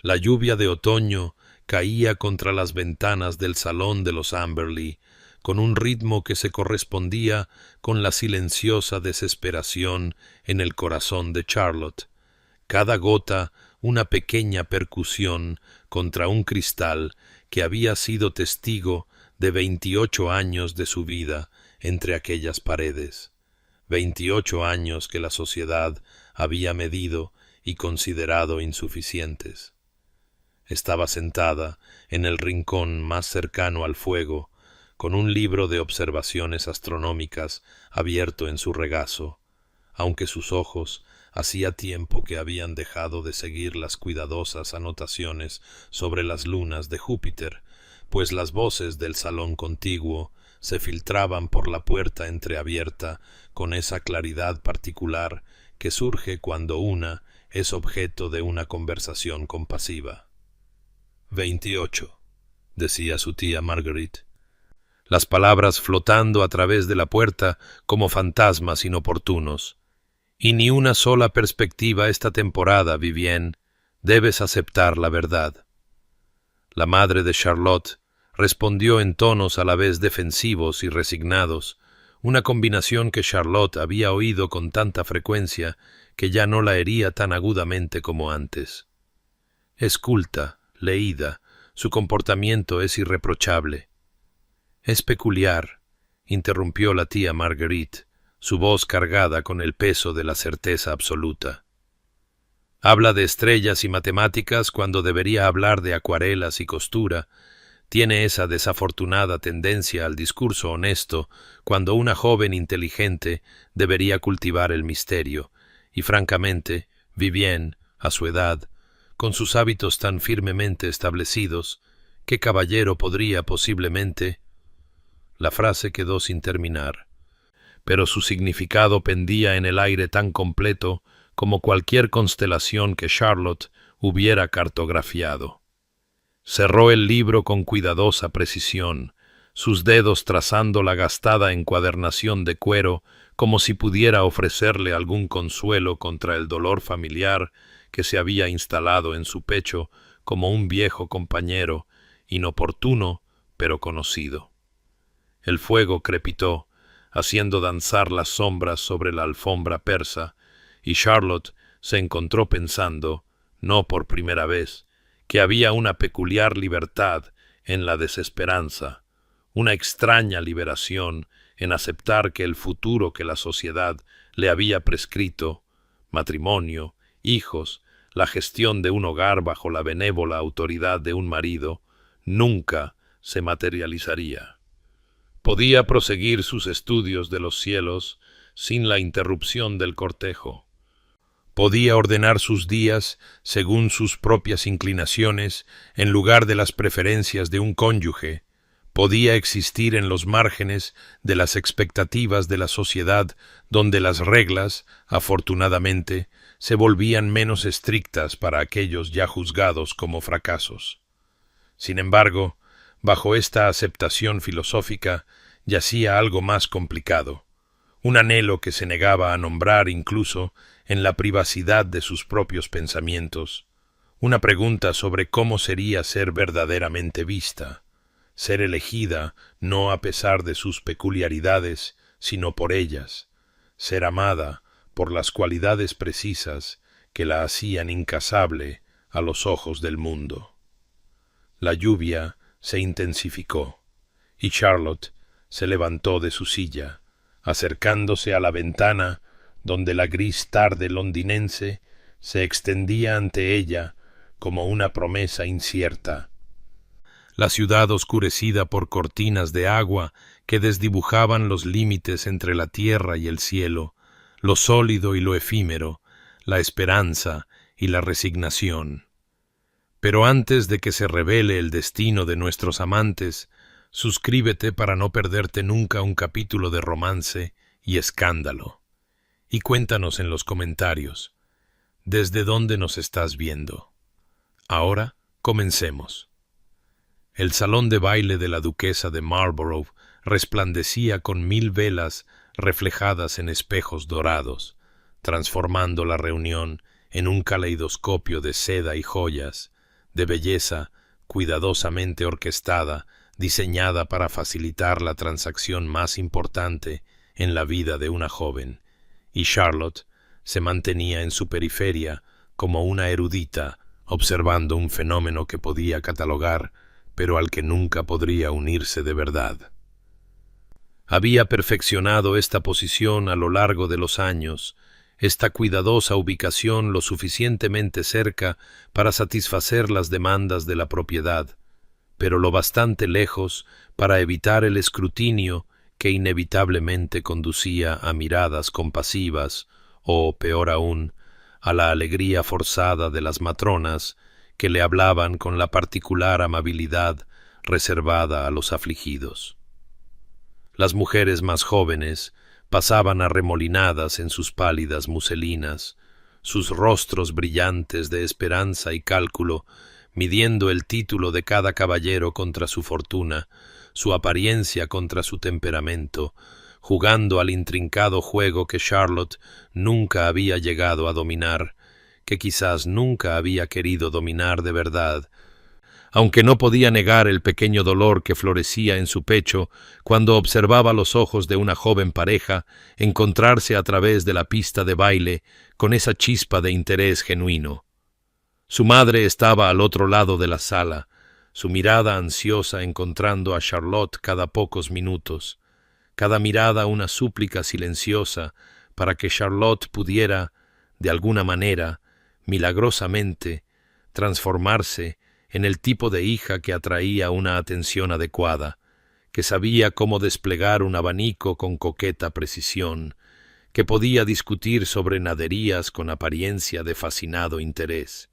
La lluvia de otoño caía contra las ventanas del salón de los Amberley, con un ritmo que se correspondía con la silenciosa desesperación en el corazón de Charlotte. Cada gota una pequeña percusión contra un cristal que había sido testigo de 28 años de su vida entre aquellas paredes. 28 años que la sociedad había medido y considerado insuficientes. Estaba sentada en el rincón más cercano al fuego, con un libro de observaciones astronómicas abierto en su regazo, aunque sus ojos hacía tiempo que habían dejado de seguir las cuidadosas anotaciones sobre las lunas de Júpiter, pues las voces del salón contiguo se filtraban por la puerta entreabierta con esa claridad particular que surge cuando una es objeto de una conversación compasiva. 28, decía su tía Marguerite, las palabras flotando a través de la puerta como fantasmas inoportunos. Y ni una sola perspectiva esta temporada, Vivienne. Debes aceptar la verdad. La madre de Charlotte respondió en tonos a la vez defensivos y resignados, una combinación que Charlotte había oído con tanta frecuencia que ya no la hería tan agudamente como antes. Es culta, leída, su comportamiento es irreprochable. Es peculiar, interrumpió la tía Marguerite, su voz cargada con el peso de la certeza absoluta. Habla de estrellas y matemáticas cuando debería hablar de acuarelas y costura. Tiene esa desafortunada tendencia al discurso honesto cuando una joven inteligente debería cultivar el misterio, y francamente, Vivienne, a su edad, con sus hábitos tan firmemente establecidos, ¿qué caballero podría posiblemente? La frase quedó sin terminar, pero su significado pendía en el aire tan completo como cualquier constelación que Charlotte hubiera cartografiado. Cerró el libro con cuidadosa precisión, sus dedos trazando la gastada encuadernación de cuero como si pudiera ofrecerle algún consuelo contra el dolor familiar que se había instalado en su pecho como un viejo compañero, inoportuno pero conocido. El fuego crepitó, haciendo danzar las sombras sobre la alfombra persa, y Charlotte se encontró pensando, no por primera vez, que había una peculiar libertad en la desesperanza, una extraña liberación en aceptar que el futuro que la sociedad le había prescrito, matrimonio, hijos, la gestión de un hogar bajo la benévola autoridad de un marido, nunca se materializaría. Podía proseguir sus estudios de los cielos sin la interrupción del cortejo. Podía ordenar sus días según sus propias inclinaciones en lugar de las preferencias de un cónyuge. Podía existir en los márgenes de las expectativas de la sociedad donde las reglas, afortunadamente, se volvían menos estrictas para aquellos ya juzgados como fracasos. Sin embargo, bajo esta aceptación filosófica yacía algo más complicado, un anhelo que se negaba a nombrar incluso en la privacidad de sus propios pensamientos, una pregunta sobre cómo sería ser verdaderamente vista, ser elegida no a pesar de sus peculiaridades, sino por ellas, ser amada por las cualidades precisas que la hacían incasable a los ojos del mundo. La lluvia se intensificó, y Charlotte se levantó de su silla, acercándose a la ventana donde la gris tarde londinense se extendía ante ella como una promesa incierta. La ciudad oscurecida por cortinas de agua que desdibujaban los límites entre la tierra y el cielo, lo sólido y lo efímero, la esperanza y la resignación. Pero antes de que se revele el destino de nuestros amantes, suscríbete para no perderte nunca un capítulo de romance y escándalo. Y cuéntanos en los comentarios, ¿desde dónde nos estás viendo? Ahora, comencemos. El salón de baile de la duquesa de Marlborough resplandecía con 1000 velas reflejadas en espejos dorados, transformando la reunión en un caleidoscopio de seda y joyas, de belleza cuidadosamente orquestada, diseñada para facilitar la transacción más importante en la vida de una joven, y Charlotte se mantenía en su periferia como una erudita, observando un fenómeno que podía catalogar, pero al que nunca podría unirse de verdad. Había perfeccionado esta posición a lo largo de los años, esta cuidadosa ubicación lo suficientemente cerca para satisfacer las demandas de la propiedad, pero lo bastante lejos para evitar el escrutinio que inevitablemente conducía a miradas compasivas o, peor aún, a la alegría forzada de las matronas que le hablaban con la particular amabilidad reservada a los afligidos. Las mujeres más jóvenes pasaban arremolinadas en sus pálidas muselinas, sus rostros brillantes de esperanza y cálculo, midiendo el título de cada caballero contra su fortuna, su apariencia contra su temperamento, jugando al intrincado juego que Charlotte nunca había llegado a dominar, que quizás nunca había querido dominar de verdad, aunque no podía negar el pequeño dolor que florecía en su pecho cuando observaba los ojos de una joven pareja encontrarse a través de la pista de baile con esa chispa de interés genuino. Su madre estaba al otro lado de la sala, su mirada ansiosa encontrando a Charlotte cada pocos minutos, cada mirada una súplica silenciosa para que Charlotte pudiera, de alguna manera, milagrosamente, transformarse en el tipo de hija que atraía una atención adecuada, que sabía cómo desplegar un abanico con coqueta precisión, que podía discutir sobre naderías con apariencia de fascinado interés.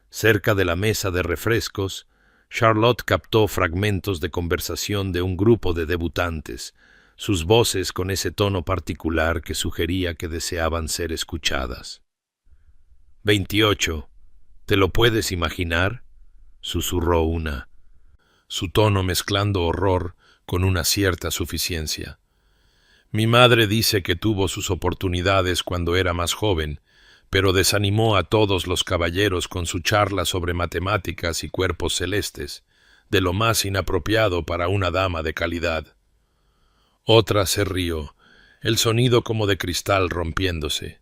Cerca de la mesa de refrescos, Charlotte captó fragmentos de conversación de un grupo de debutantes, sus voces con ese tono particular que sugería que deseaban ser escuchadas. 28. ¿Te lo puedes imaginar?, susurró una, su tono mezclando horror con una cierta suficiencia. Mi madre dice que tuvo sus oportunidades cuando era más joven, pero desanimó a todos los caballeros con su charla sobre matemáticas y cuerpos celestes, de lo más inapropiado para una dama de calidad. Otra se rió, el sonido como de cristal rompiéndose.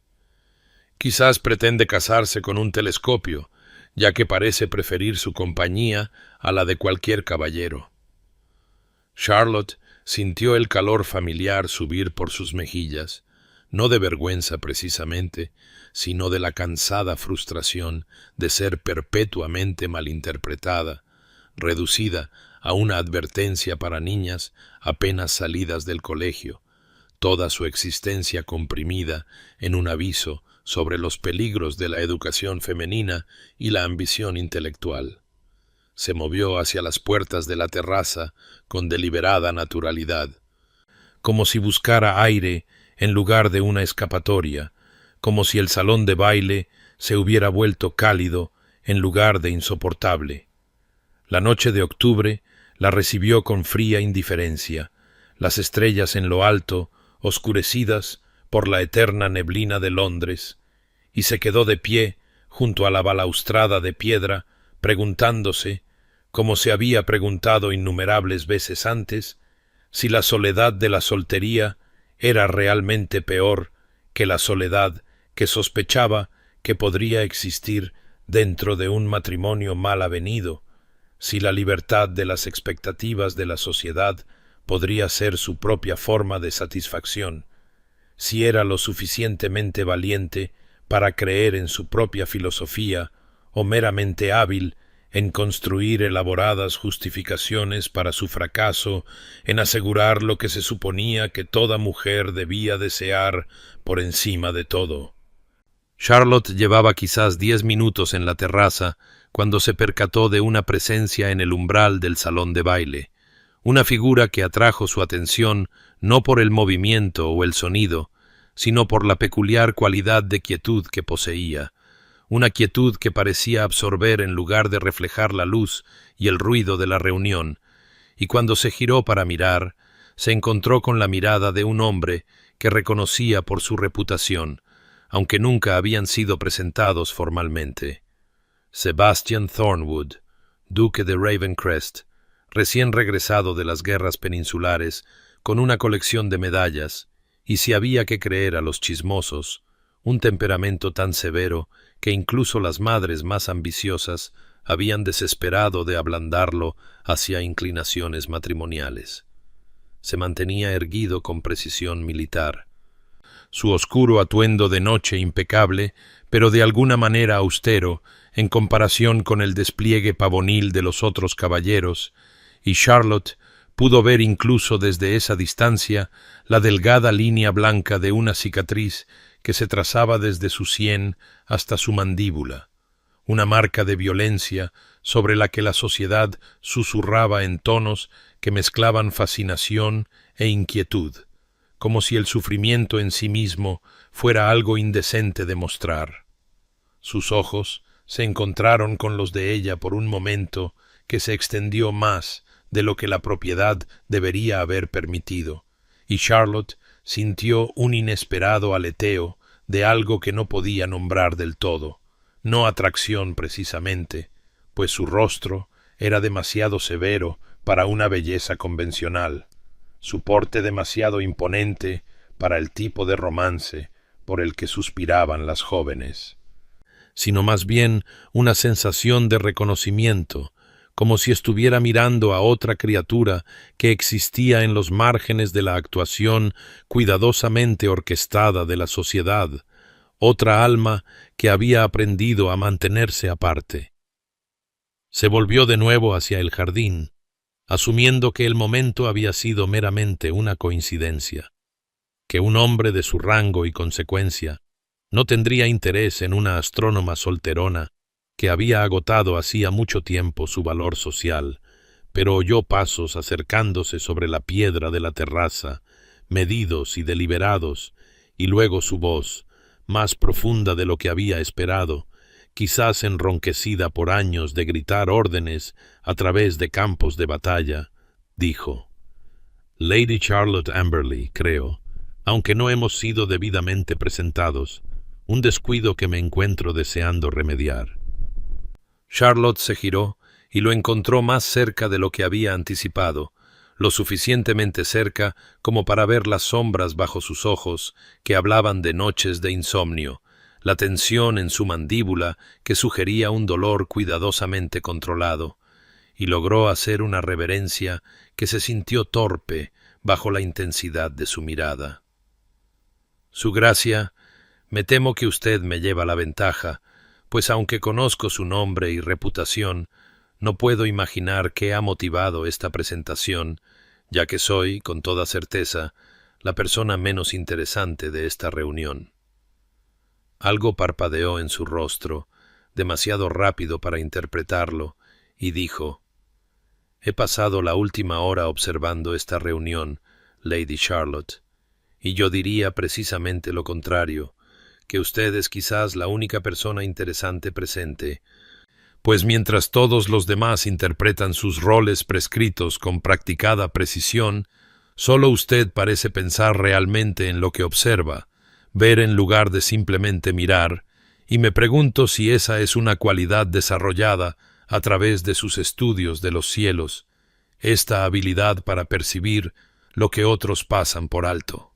Quizás pretende casarse con un telescopio, ya que parece preferir su compañía a la de cualquier caballero. Charlotte sintió el calor familiar subir por sus mejillas, no de vergüenza precisamente, sino de la cansada frustración de ser perpetuamente malinterpretada, reducida a una advertencia para niñas apenas salidas del colegio, toda su existencia comprimida en un aviso sobre los peligros de la educación femenina y la ambición intelectual. Se movió hacia las puertas de la terraza con deliberada naturalidad, como si buscara aire en lugar de una escapatoria, como si el salón de baile se hubiera vuelto cálido en lugar de insoportable. La noche de octubre la recibió con fría indiferencia, las estrellas en lo alto, oscurecidas por la eterna neblina de Londres, y se quedó de pie junto a la balaustrada de piedra, preguntándose, como se había preguntado innumerables veces antes, si la soledad de la soltería era realmente peor que la soledad que sospechaba que podría existir dentro de un matrimonio mal avenido, si la libertad de las expectativas de la sociedad podría ser su propia forma de satisfacción, si era lo suficientemente valiente para creer en su propia filosofía o meramente hábil en construir elaboradas justificaciones para su fracaso en asegurar lo que se suponía que toda mujer debía desear por encima de todo. Charlotte llevaba quizás 10 minutos en la terraza cuando se percató de una presencia en el umbral del salón de baile, una figura que atrajo su atención no por el movimiento o el sonido, sino por la peculiar cualidad de quietud que poseía, una quietud que parecía absorber en lugar de reflejar la luz y el ruido de la reunión, y cuando se giró para mirar, se encontró con la mirada de un hombre que reconocía por su reputación, aunque nunca habían sido presentados formalmente. Sebastian Thornwood, duque de Ravencrest, recién regresado de las guerras peninsulares, con una colección de medallas, y si había que creer a los chismosos, un temperamento tan severo que incluso las madres más ambiciosas habían desesperado de ablandarlo hacia inclinaciones matrimoniales. Se mantenía erguido con precisión militar. Su oscuro atuendo de noche impecable, pero de alguna manera austero, en comparación con el despliegue pavonil de los otros caballeros, y Charlotte pudo ver incluso desde esa distancia la delgada línea blanca de una cicatriz que se trazaba desde su sien hasta su mandíbula, una marca de violencia sobre la que la sociedad susurraba en tonos que mezclaban fascinación e inquietud, como si el sufrimiento en sí mismo fuera algo indecente de mostrar. Sus ojos se encontraron con los de ella por un momento que se extendió más de lo que la propiedad debería haber permitido, y Charlotte sintió un inesperado aleteo de algo que no podía nombrar del todo, no atracción precisamente, pues su rostro era demasiado severo para una belleza convencional, su porte demasiado imponente para el tipo de romance por el que suspiraban las jóvenes, sino más bien una sensación de reconocimiento, como si estuviera mirando a otra criatura que existía en los márgenes de la actuación cuidadosamente orquestada de la sociedad, otra alma que había aprendido a mantenerse aparte. Se volvió de nuevo hacia el jardín, asumiendo que el momento había sido meramente una coincidencia, que un hombre de su rango y consecuencia no tendría interés en una astrónoma solterona que había agotado hacía mucho tiempo su valor social, pero oyó pasos acercándose sobre la piedra de la terraza, medidos y deliberados, y luego su voz, más profunda de lo que había esperado, quizás enronquecida por años de gritar órdenes a través de campos de batalla, dijo: «Lady Charlotte Amberley, creo, aunque no hemos sido debidamente presentados, un descuido que me encuentro deseando remediar». Charlotte se giró y lo encontró más cerca de lo que había anticipado, lo suficientemente cerca como para ver las sombras bajo sus ojos que hablaban de noches de insomnio, la tensión en su mandíbula que sugería un dolor cuidadosamente controlado, y logró hacer una reverencia que se sintió torpe bajo la intensidad de su mirada. «Su Gracia, me temo que usted me lleva la ventaja, pues aunque conozco su nombre y reputación, no puedo imaginar qué ha motivado esta presentación, ya que soy, con toda certeza, la persona menos interesante de esta reunión». Algo parpadeó en su rostro, demasiado rápido para interpretarlo, y dijo: «He pasado la última hora observando esta reunión, Lady Charlotte, y yo diría precisamente lo contrario, que usted es quizás la única persona interesante presente, pues mientras todos los demás interpretan sus roles prescritos con practicada precisión, solo usted parece pensar realmente en lo que observa, ver en lugar de simplemente mirar, y me pregunto si esa es una cualidad desarrollada a través de sus estudios de los cielos, esta habilidad para percibir lo que otros pasan por alto».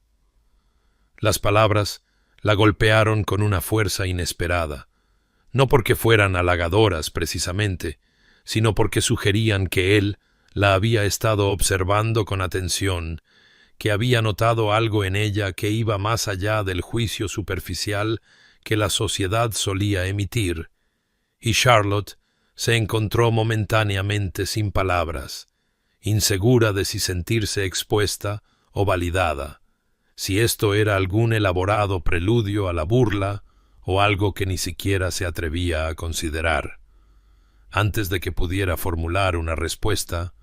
Las palabras la golpearon con una fuerza inesperada, no porque fueran halagadoras precisamente, sino porque sugerían que él la había estado observando con atención, que había notado algo en ella que iba más allá del juicio superficial que la sociedad solía emitir, y Charlotte se encontró momentáneamente sin palabras, insegura de si sentirse expuesta o validada, si esto era algún elaborado preludio a la burla o algo que ni siquiera se atrevía a considerar. Antes de que pudiera formular una respuesta,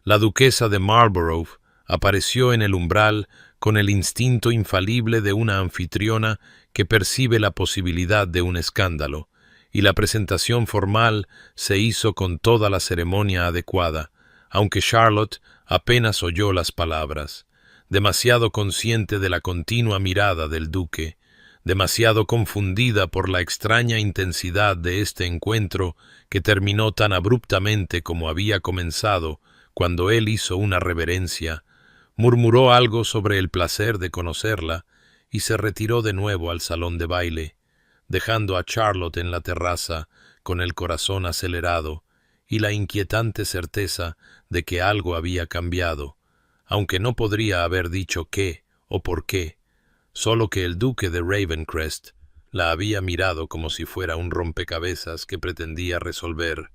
la duquesa de Marlborough apareció en el umbral con el instinto infalible de una anfitriona que percibe la posibilidad de un escándalo, y la presentación formal se hizo con toda la ceremonia adecuada, aunque Charlotte apenas oyó las palabras, demasiado consciente de la continua mirada del duque, demasiado confundida por la extraña intensidad de este encuentro que terminó tan abruptamente como había comenzado cuando él hizo una reverencia, murmuró algo sobre el placer de conocerla y se retiró de nuevo al salón de baile, dejando a Charlotte en la terraza con el corazón acelerado y la inquietante certeza de que algo había cambiado, aunque no podría haber dicho qué o por qué, solo que el duque de Ravencrest la había mirado como si fuera un rompecabezas que pretendía resolver,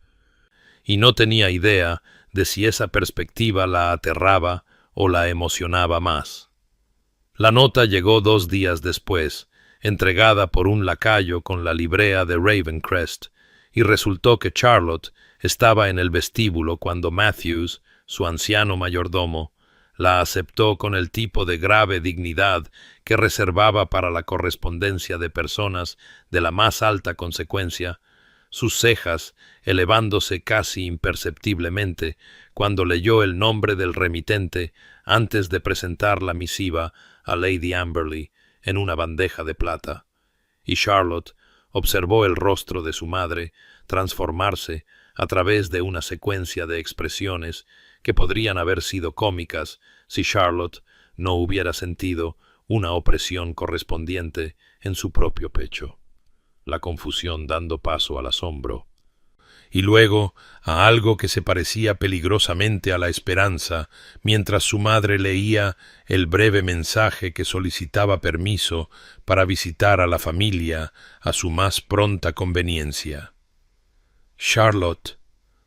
y no tenía idea de si esa perspectiva la aterraba o la emocionaba más. La nota llegó 2 días después, entregada por un lacayo con la librea de Ravencrest, y resultó que Charlotte estaba en el vestíbulo cuando Matthews, su anciano mayordomo, la aceptó con el tipo de grave dignidad que reservaba para la correspondencia de personas de la más alta consecuencia, sus cejas elevándose casi imperceptiblemente cuando leyó el nombre del remitente antes de presentar la misiva a Lady Amberley en una bandeja de plata. Y Charlotte observó el rostro de su madre transformarse a través de una secuencia de expresiones que podrían haber sido cómicas si Charlotte no hubiera sentido una opresión correspondiente en su propio pecho, la confusión dando paso al asombro, y luego a algo que se parecía peligrosamente a la esperanza, mientras su madre leía el breve mensaje que solicitaba permiso para visitar a la familia a su más pronta conveniencia. «Charlotte»,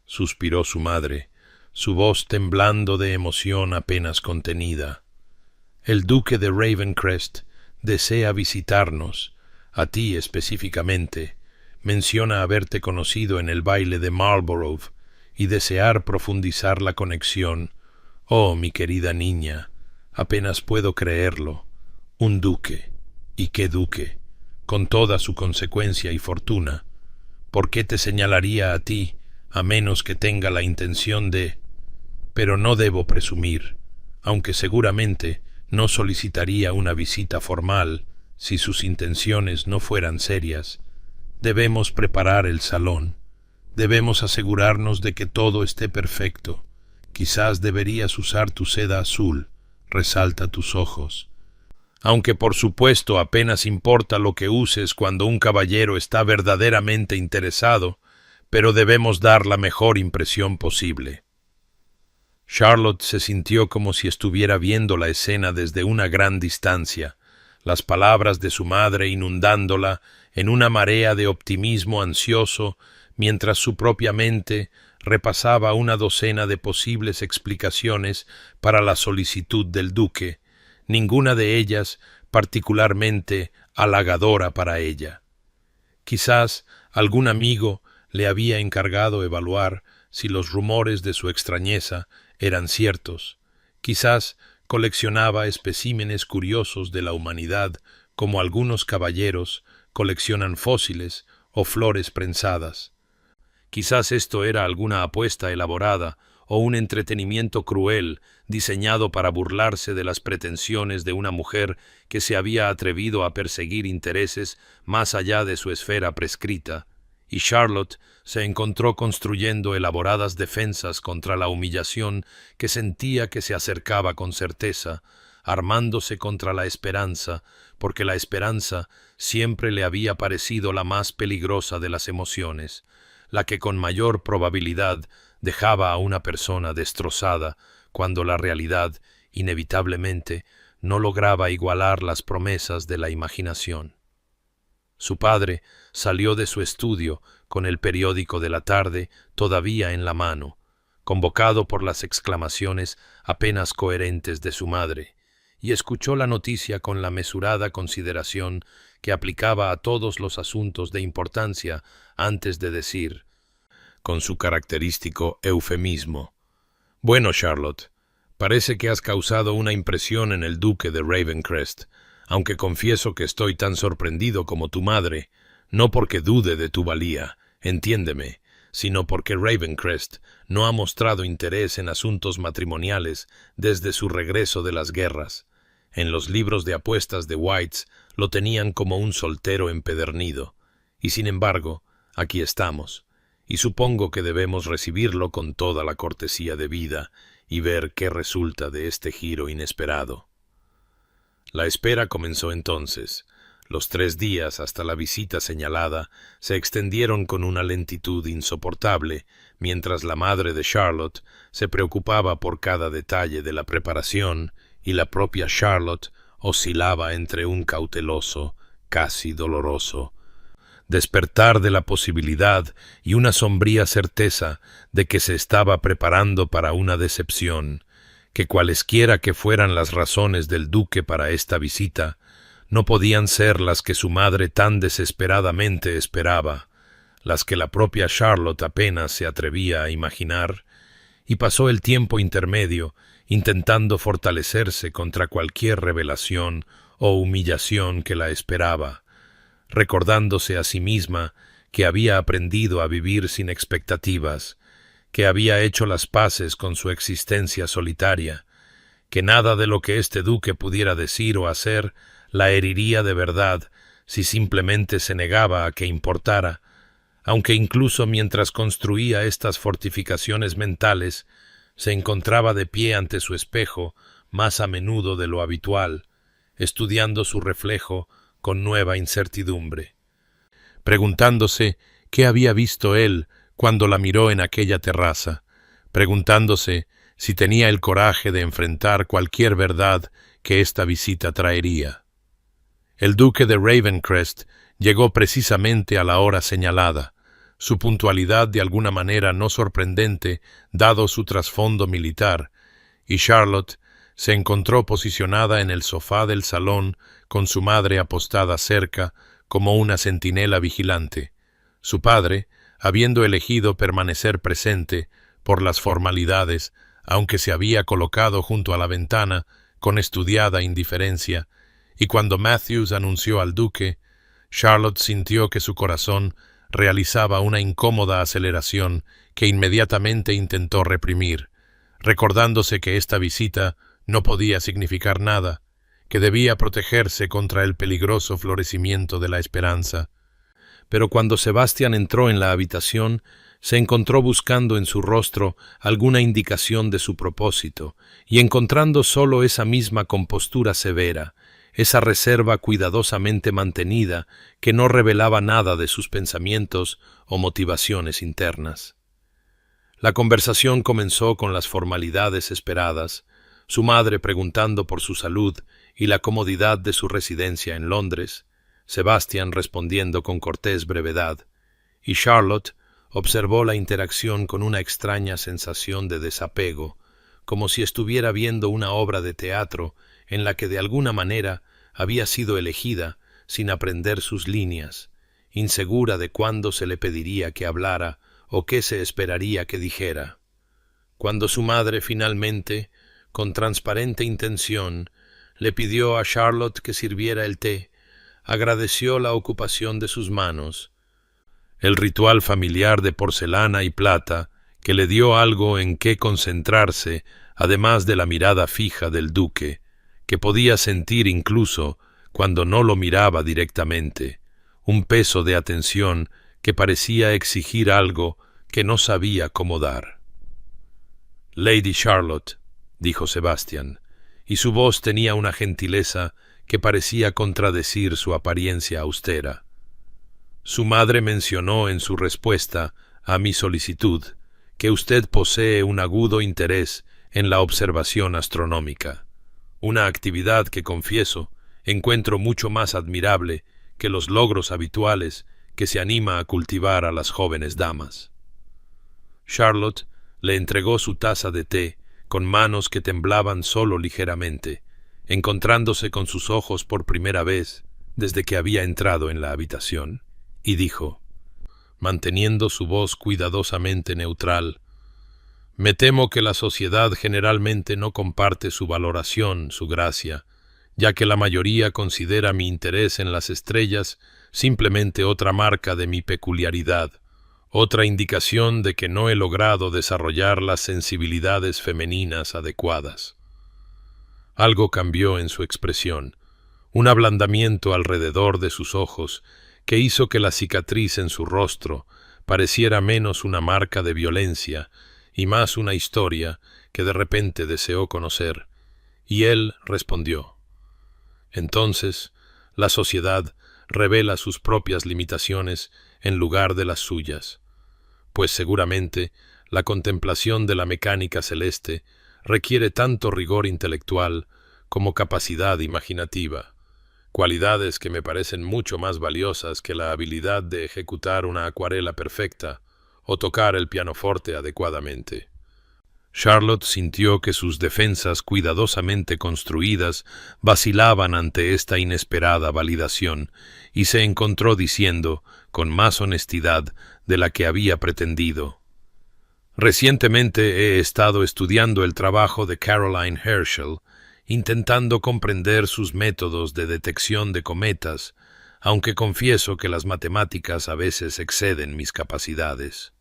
suspiró su madre, su voz temblando de emoción apenas contenida, «el duque de Ravencrest desea visitarnos, a ti específicamente. Menciona haberte conocido en el baile de Marlborough y desear profundizar la conexión. Oh, mi querida niña, apenas puedo creerlo. Un duque, ¿y qué duque? Con toda su consecuencia y fortuna. ¿Por qué te señalaría a ti, a menos que tenga la intención de...? Pero no debo presumir, aunque seguramente no solicitaría una visita formal si sus intenciones no fueran serias. Debemos preparar el salón. Debemos asegurarnos de que todo esté perfecto. Quizás deberías usar tu seda azul. Resalta tus ojos. Aunque por supuesto apenas importa lo que uses cuando un caballero está verdaderamente interesado, pero debemos dar la mejor impresión posible. Charlotte se sintió como si estuviera viendo la escena desde una gran distancia, las palabras de su madre inundándola en una marea de optimismo ansioso, mientras su propia mente repasaba una docena de posibles explicaciones para la solicitud del duque, ninguna de ellas particularmente halagadora para ella. Quizás algún amigo le había encargado evaluar si los rumores de su extrañeza eran ciertos. Quizás coleccionaba especímenes curiosos de la humanidad, como algunos caballeros coleccionan fósiles o flores prensadas. Quizás esto era alguna apuesta elaborada o un entretenimiento cruel diseñado para burlarse de las pretensiones de una mujer que se había atrevido a perseguir intereses más allá de su esfera prescrita, y Charlotte se encontró construyendo elaboradas defensas contra la humillación que sentía que se acercaba con certeza, armándose contra la esperanza, porque la esperanza siempre le había parecido la más peligrosa de las emociones, la que con mayor probabilidad dejaba a una persona destrozada cuando la realidad, inevitablemente, no lograba igualar las promesas de la imaginación. Su padre salió de su estudio con el periódico de la tarde todavía en la mano, convocado por las exclamaciones apenas coherentes de su madre, y escuchó la noticia con la mesurada consideración que aplicaba a todos los asuntos de importancia antes de decir, con su característico eufemismo: «Bueno, Charlotte, parece que has causado una impresión en el duque de Ravencrest, aunque confieso que estoy tan sorprendido como tu madre, no porque dude de tu valía, entiéndeme, sino porque Ravencrest no ha mostrado interés en asuntos matrimoniales desde su regreso de las guerras. En los libros de apuestas de Whites lo tenían como un soltero empedernido, y sin embargo, aquí estamos, y supongo que debemos recibirlo con toda la cortesía debida y ver qué resulta de este giro inesperado. La espera comenzó entonces. Los 3 días hasta la visita señalada se extendieron con una lentitud insoportable, mientras la madre de Charlotte se preocupaba por cada detalle de la preparación y la propia Charlotte oscilaba entre un cauteloso, casi doloroso, despertar de la posibilidad y una sombría certeza de que se estaba preparando para una decepción, que cualesquiera que fueran las razones del duque para esta visita, no podían ser las que su madre tan desesperadamente esperaba, las que la propia Charlotte apenas se atrevía a imaginar, y pasó el tiempo intermedio intentando fortalecerse contra cualquier revelación o humillación que la esperaba, recordándose a sí misma que había aprendido a vivir sin expectativas, que había hecho las paces con su existencia solitaria, que nada de lo que este duque pudiera decir o hacer la heriría de verdad si simplemente se negaba a que importara, aunque incluso mientras construía estas fortificaciones mentales, se encontraba de pie ante su espejo más a menudo de lo habitual, estudiando su reflejo con nueva incertidumbre, preguntándose qué había visto él cuando la miró en aquella terraza, preguntándose si tenía el coraje de enfrentar cualquier verdad que esta visita traería. El duque de Ravencrest llegó precisamente a la hora señalada, su puntualidad de alguna manera no sorprendente dado su trasfondo militar, y Charlotte se encontró posicionada en el sofá del salón con su madre apostada cerca como una centinela vigilante. Su padre, habiendo elegido permanecer presente por las formalidades, aunque se había colocado junto a la ventana con estudiada indiferencia, y cuando Matthews anunció al duque, Charlotte sintió que su corazón realizaba una incómoda aceleración que inmediatamente intentó reprimir, recordándose que esta visita no podía significar nada, que debía protegerse contra el peligroso florecimiento de la esperanza. Pero cuando Sebastián entró en la habitación, se encontró buscando en su rostro alguna indicación de su propósito, y encontrando sólo esa misma compostura severa, esa reserva cuidadosamente mantenida que no revelaba nada de sus pensamientos o motivaciones internas. La conversación comenzó con las formalidades esperadas, su madre preguntando por su salud y la comodidad de su residencia en Londres, Sebastián respondiendo con cortés brevedad, y Charlotte observó la interacción con una extraña sensación de desapego, como si estuviera viendo una obra de teatro en la que de alguna manera había sido elegida sin aprender sus líneas, insegura de cuándo se le pediría que hablara o qué se esperaría que dijera. Cuando su madre finalmente, con transparente intención, le pidió a Charlotte que sirviera el té, agradeció la ocupación de sus manos, el ritual familiar de porcelana y plata que le dio algo en qué concentrarse, además de la mirada fija del duque, que podía sentir incluso cuando no lo miraba directamente, un peso de atención que parecía exigir algo que no sabía cómo dar. «Lady Charlotte», dijo Sebastián, y su voz tenía una gentileza que parecía contradecir su apariencia austera. «Su madre mencionó en su respuesta a mi solicitud que usted posee un agudo interés en la observación astronómica, una actividad que, confieso, encuentro mucho más admirable que los logros habituales que se anima a cultivar a las jóvenes damas». Charlotte le entregó su taza de té con manos que temblaban solo ligeramente, encontrándose con sus ojos por primera vez desde que había entrado en la habitación, y dijo, manteniendo su voz cuidadosamente neutral, «Me temo que la sociedad generalmente no comparte su valoración, su gracia, ya que la mayoría considera mi interés en las estrellas simplemente otra marca de mi peculiaridad, otra indicación de que no he logrado desarrollar las sensibilidades femeninas adecuadas». Algo cambió en su expresión, un ablandamiento alrededor de sus ojos que hizo que la cicatriz en su rostro pareciera menos una marca de violencia y más una historia que de repente deseó conocer, y él respondió. Entonces, la sociedad revela sus propias limitaciones en lugar de las suyas, pues seguramente la contemplación de la mecánica celeste requiere tanto rigor intelectual como capacidad imaginativa, cualidades que me parecen mucho más valiosas que la habilidad de ejecutar una acuarela perfecta o tocar el pianoforte adecuadamente. Charlotte sintió que sus defensas cuidadosamente construidas vacilaban ante esta inesperada validación y se encontró diciendo, con más honestidad de la que había pretendido: Recientemente he estado estudiando el trabajo de Caroline Herschel, intentando comprender sus métodos de detección de cometas, aunque confieso que las matemáticas a veces exceden mis capacidades.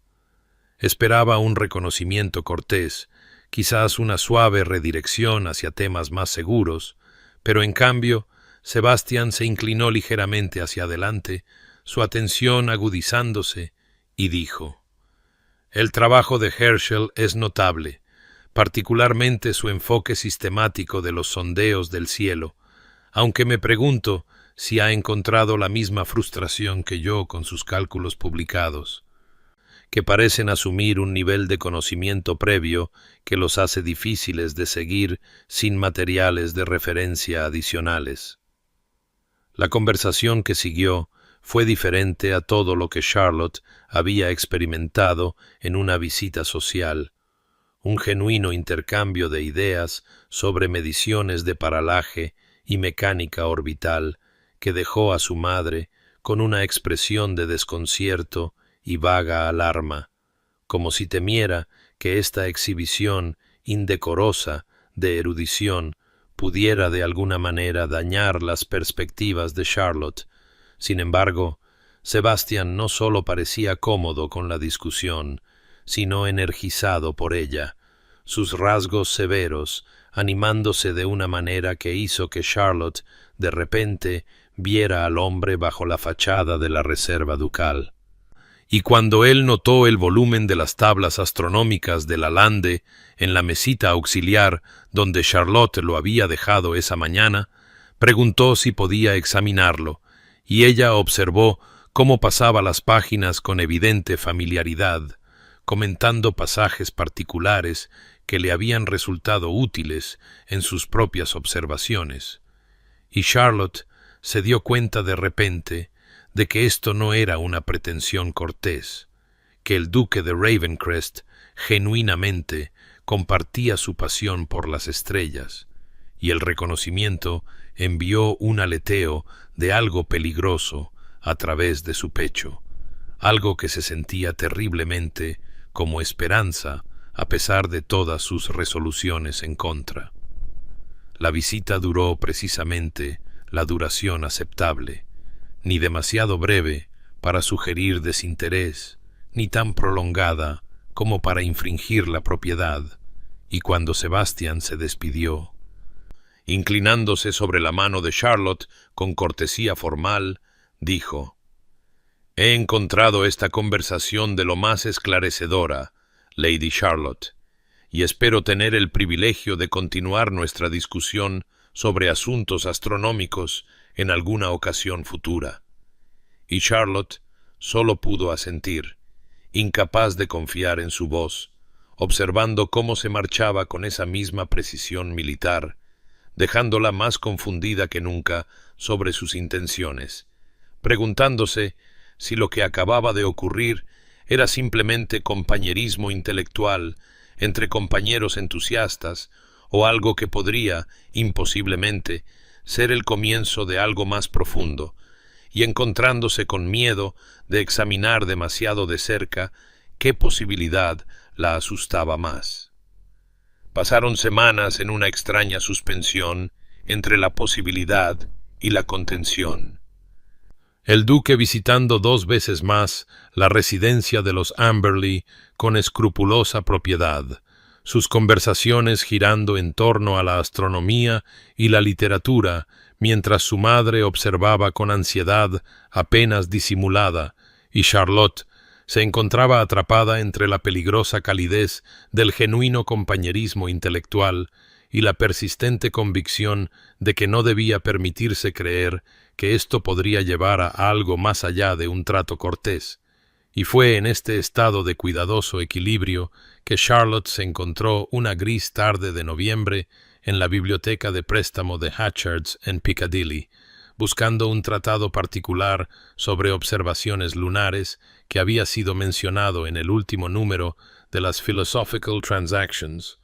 Esperaba un reconocimiento cortés, quizás una suave redirección hacia temas más seguros, pero en cambio, Sebastián se inclinó ligeramente hacia adelante, su atención agudizándose, y dijo: El trabajo de Herschel es notable, particularmente su enfoque sistemático de los sondeos del cielo, aunque me pregunto si ha encontrado la misma frustración que yo con sus cálculos publicados, que parecen asumir un nivel de conocimiento previo que los hace difíciles de seguir sin materiales de referencia adicionales. La conversación que siguió fue diferente a todo lo que Charlotte había experimentado en una visita social, un genuino intercambio de ideas sobre mediciones de paralaje y mecánica orbital que dejó a su madre con una expresión de desconcierto y vaga alarma, como si temiera que esta exhibición indecorosa de erudición pudiera de alguna manera dañar las perspectivas de Charlotte. Sin embargo, Sebastián no solo parecía cómodo con la discusión, sino energizado por ella, sus rasgos severos animándose de una manera que hizo que Charlotte de repente viera al hombre bajo la fachada de la reserva ducal. Y cuando él notó el volumen de las tablas astronómicas de Lalande en la mesita auxiliar donde Charlotte lo había dejado esa mañana, preguntó si podía examinarlo, y ella observó cómo pasaba las páginas con evidente familiaridad, comentando pasajes particulares que le habían resultado útiles en sus propias observaciones. Y Charlotte se dio cuenta de repente de que esto no era una pretensión cortés, que el duque de Ravencrest genuinamente compartía su pasión por las estrellas, y el reconocimiento envió un aleteo de algo peligroso a través de su pecho, algo que se sentía terriblemente como esperanza a pesar de todas sus resoluciones en contra. La visita duró precisamente la duración aceptable, ni demasiado breve para sugerir desinterés, ni tan prolongada como para infringir la propiedad, y cuando Sebastián se despidió, inclinándose sobre la mano de Charlotte con cortesía formal, dijo: «He encontrado esta conversación de lo más esclarecedora, Lady Charlotte, y espero tener el privilegio de continuar nuestra discusión sobre asuntos astronómicos en alguna ocasión futura». Y Charlotte solo pudo asentir, incapaz de confiar en su voz, observando cómo se marchaba con esa misma precisión militar, dejándola más confundida que nunca sobre sus intenciones, preguntándose si lo que acababa de ocurrir era simplemente compañerismo intelectual entre compañeros entusiastas o algo que podría, imposiblemente, ser el comienzo de algo más profundo, y encontrándose con miedo de examinar demasiado de cerca qué posibilidad la asustaba más. Pasaron semanas en una extraña suspensión entre la posibilidad y la contención. El duque visitando 2 veces más la residencia de los Amberley con escrupulosa propiedad, sus conversaciones girando en torno a la astronomía y la literatura, mientras su madre observaba con ansiedad apenas disimulada, y Charlotte se encontraba atrapada entre la peligrosa calidez del genuino compañerismo intelectual y la persistente convicción de que no debía permitirse creer que esto podría llevar a algo más allá de un trato cortés. Y fue en este estado de cuidadoso equilibrio que Charlotte se encontró una gris tarde de noviembre en la biblioteca de préstamo de Hatchards en Piccadilly, buscando un tratado particular sobre observaciones lunares que había sido mencionado en el último número de las Philosophical Transactions.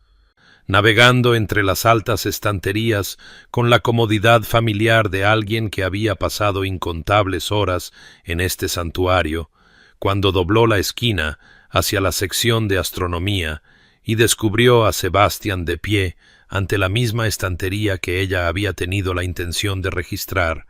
Navegando entre las altas estanterías con la comodidad familiar de alguien que había pasado incontables horas en este santuario, cuando dobló la esquina hacia la sección de astronomía y descubrió a Sebastián de pie ante la misma estantería que ella había tenido la intención de registrar,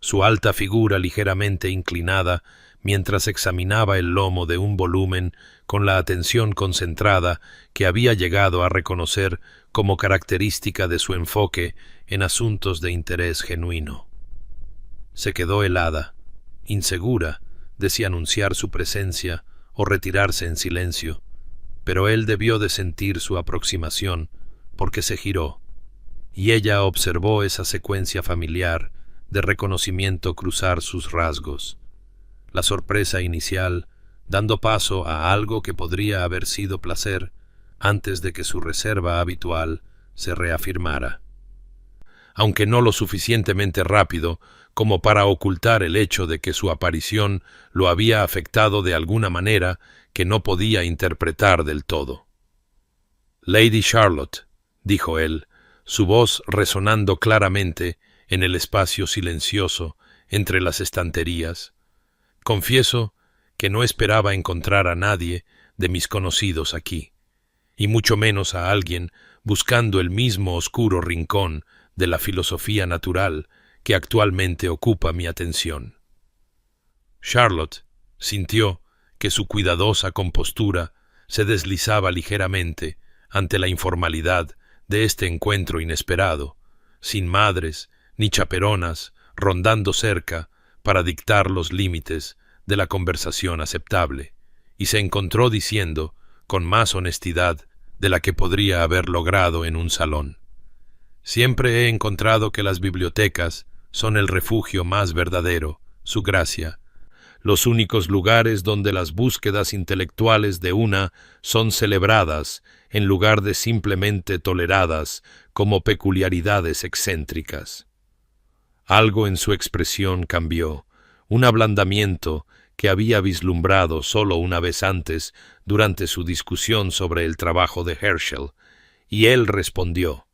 su alta figura ligeramente inclinada mientras examinaba el lomo de un volumen con la atención concentrada que había llegado a reconocer como característica de su enfoque en asuntos de interés genuino. Se quedó helada, insegura de si anunciar su presencia o retirarse en silencio, pero él debió de sentir su aproximación porque se giró, y ella observó esa secuencia familiar de reconocimiento cruzar sus rasgos. La sorpresa inicial, dando paso a algo que podría haber sido placer antes de que su reserva habitual se reafirmara. Aunque no lo suficientemente rápido como para ocultar el hecho de que su aparición lo había afectado de alguna manera que no podía interpretar del todo. «Lady Charlotte», dijo él, su voz resonando claramente en el espacio silencioso entre las estanterías, «confieso que no esperaba encontrar a nadie de mis conocidos aquí, y mucho menos a alguien buscando el mismo oscuro rincón de la filosofía natural que actualmente ocupa mi atención». Charlotte sintió que su cuidadosa compostura se deslizaba ligeramente ante la informalidad de este encuentro inesperado, sin madres ni chaperonas rondando cerca para dictar los límites de la conversación aceptable, y se encontró diciendo, con más honestidad de la que podría haber logrado en un salón: «Siempre he encontrado que las bibliotecas son el refugio más verdadero, Su Gracia, los únicos lugares donde las búsquedas intelectuales de una son celebradas en lugar de simplemente toleradas como peculiaridades excéntricas». Algo en su expresión cambió, un ablandamiento que había vislumbrado solo una vez antes durante su discusión sobre el trabajo de Herschel, y él respondió: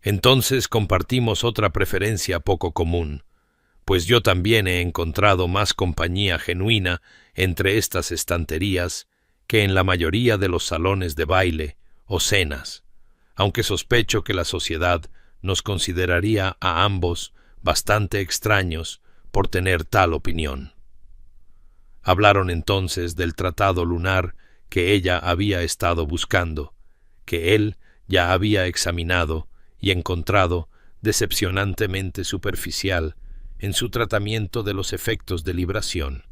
«Entonces compartimos otra preferencia poco común, pues yo también he encontrado más compañía genuina entre estas estanterías que en la mayoría de los salones de baile o cenas, aunque sospecho que la sociedad nos consideraría a ambos bastante extraños por tener tal opinión». Hablaron entonces del tratado lunar que ella había estado buscando, que él ya había examinado y encontrado decepcionantemente superficial en su tratamiento de los efectos de libración.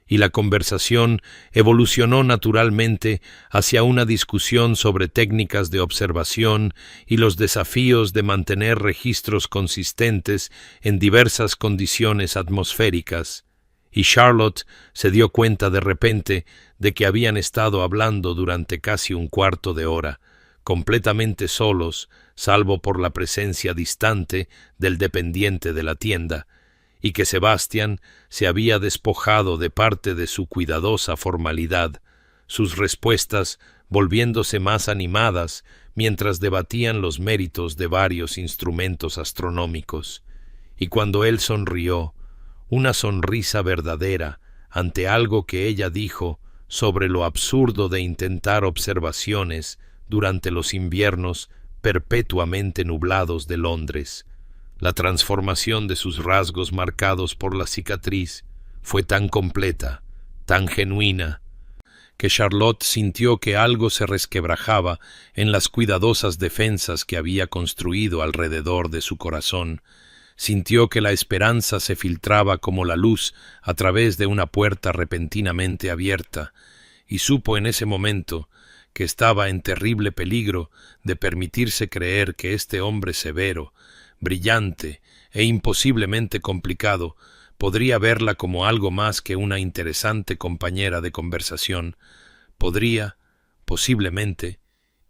Y la conversación evolucionó naturalmente hacia una discusión sobre técnicas de observación y los desafíos de mantener registros consistentes en diversas condiciones atmosféricas, y Charlotte se dio cuenta de repente de que habían estado hablando durante casi un cuarto de hora, completamente solos, salvo por la presencia distante del dependiente de la tienda, y que Sebastián se había despojado de parte de su cuidadosa formalidad, sus respuestas volviéndose más animadas mientras debatían los méritos de varios instrumentos astronómicos, y cuando él sonrió, una sonrisa verdadera ante algo que ella dijo sobre lo absurdo de intentar observaciones durante los inviernos perpetuamente nublados de Londres. La transformación de sus rasgos marcados por la cicatriz fue tan completa, tan genuina, que Charlotte sintió que algo se resquebrajaba en las cuidadosas defensas que había construido alrededor de su corazón, Sintió que la esperanza se filtraba como la luz a través de una puerta repentinamente abierta, y supo en ese momento que estaba en terrible peligro de permitirse creer que este hombre severo, brillante e imposiblemente complicado podría verla como algo más que una interesante compañera de conversación, podría, posiblemente,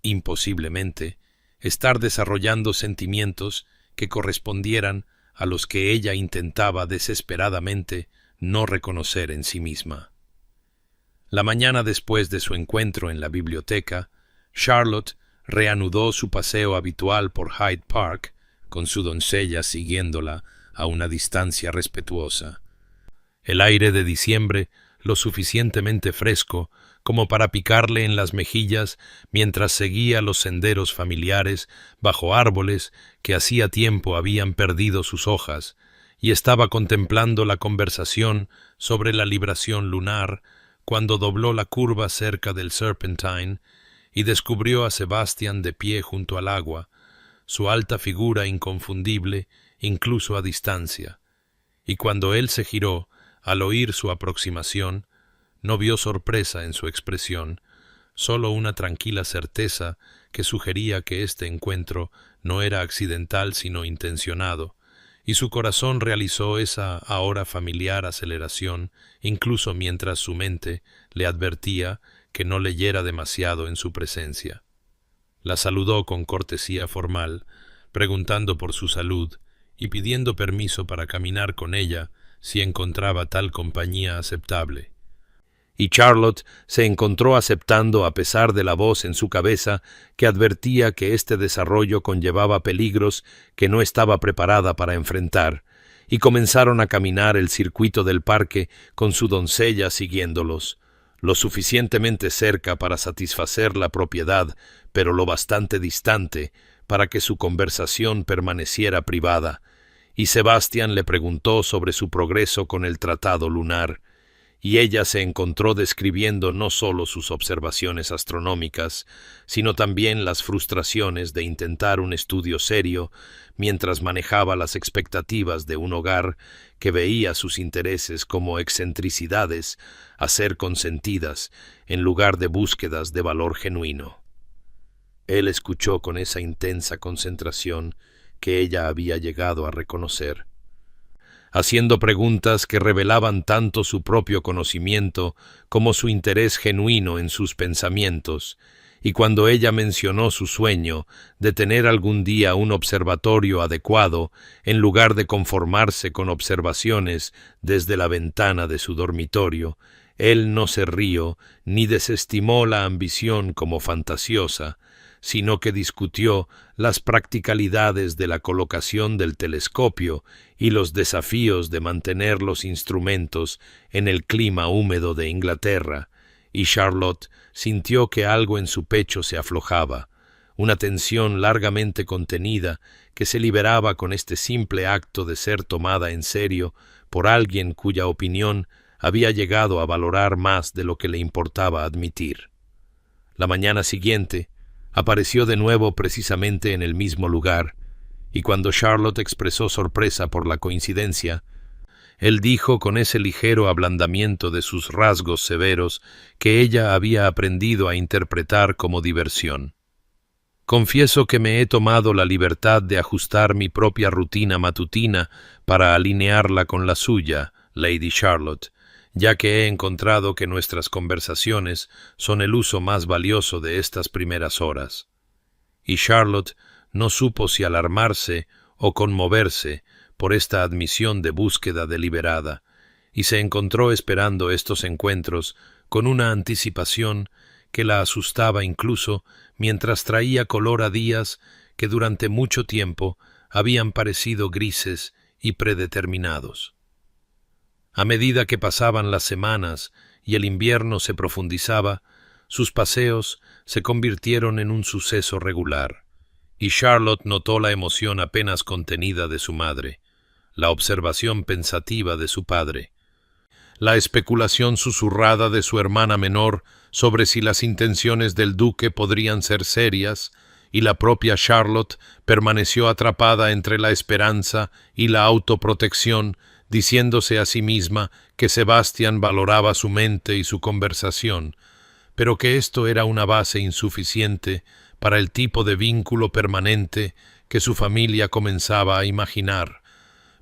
imposiblemente, estar desarrollando sentimientos que correspondieran a los que ella intentaba desesperadamente no reconocer en sí misma. La mañana después de su encuentro en la biblioteca, Charlotte reanudó su paseo habitual por Hyde Park, con su doncella siguiéndola a una distancia respetuosa. El aire de diciembre, lo suficientemente fresco como para picarle en las mejillas mientras seguía los senderos familiares bajo árboles que hacía tiempo habían perdido sus hojas, y estaba contemplando la conversación sobre la libración lunar cuando dobló la curva cerca del Serpentine y descubrió a Sebastian de pie junto al agua, su alta figura inconfundible incluso a distancia, y cuando él se giró al oír su aproximación, no vio sorpresa en su expresión, solo una tranquila certeza que sugería que este encuentro no era accidental sino intencionado, y su corazón realizó esa ahora familiar aceleración, incluso mientras su mente le advertía que no leyera demasiado en su presencia. La saludó con cortesía formal, preguntando por su salud y pidiendo permiso para caminar con ella si encontraba tal compañía aceptable. Y Charlotte se encontró aceptando a pesar de la voz en su cabeza que advertía que este desarrollo conllevaba peligros que no estaba preparada para enfrentar, y comenzaron a caminar el circuito del parque con su doncella siguiéndolos, lo suficientemente cerca para satisfacer la propiedad, pero lo bastante distante para que su conversación permaneciera privada, y Sebastian le preguntó sobre su progreso con el tratado lunar, y ella se encontró describiendo no solo sus observaciones astronómicas, sino también las frustraciones de intentar un estudio serio mientras manejaba las expectativas de un hogar que veía sus intereses como excentricidades a ser consentidas en lugar de búsquedas de valor genuino. Él escuchó con esa intensa concentración que ella había llegado a reconocer, haciendo preguntas que revelaban tanto su propio conocimiento como su interés genuino en sus pensamientos, y cuando ella mencionó su sueño de tener algún día un observatorio adecuado, en lugar de conformarse con observaciones desde la ventana de su dormitorio, él no se rió ni desestimó la ambición como fantasiosa, sino que discutió las practicalidades de la colocación del telescopio y los desafíos de mantener los instrumentos en el clima húmedo de Inglaterra, y Charlotte sintió que algo en su pecho se aflojaba, una tensión largamente contenida que se liberaba con este simple acto de ser tomada en serio por alguien cuya opinión había llegado a valorar más de lo que le importaba admitir. La mañana siguiente apareció de nuevo precisamente en el mismo lugar, y cuando Charlotte expresó sorpresa por la coincidencia, él dijo con ese ligero ablandamiento de sus rasgos severos que ella había aprendido a interpretar como diversión. «Confieso que me he tomado la libertad de ajustar mi propia rutina matutina para alinearla con la suya, Lady Charlotte, ya que he encontrado que nuestras conversaciones son el uso más valioso de estas primeras horas». Y Charlotte no supo si alarmarse o conmoverse por esta admisión de búsqueda deliberada, y se encontró esperando estos encuentros con una anticipación que la asustaba incluso mientras traía color a días que durante mucho tiempo habían parecido grises y predeterminados. A medida que pasaban las semanas y el invierno se profundizaba, sus paseos se convirtieron en un suceso regular, y Charlotte notó la emoción apenas contenida de su madre, la observación pensativa de su padre, la especulación susurrada de su hermana menor sobre si las intenciones del duque podrían ser serias, y la propia Charlotte permaneció atrapada entre la esperanza y la autoprotección, diciéndose a sí misma que Sebastián valoraba su mente y su conversación, pero que esto era una base insuficiente para el tipo de vínculo permanente que su familia comenzaba a imaginar,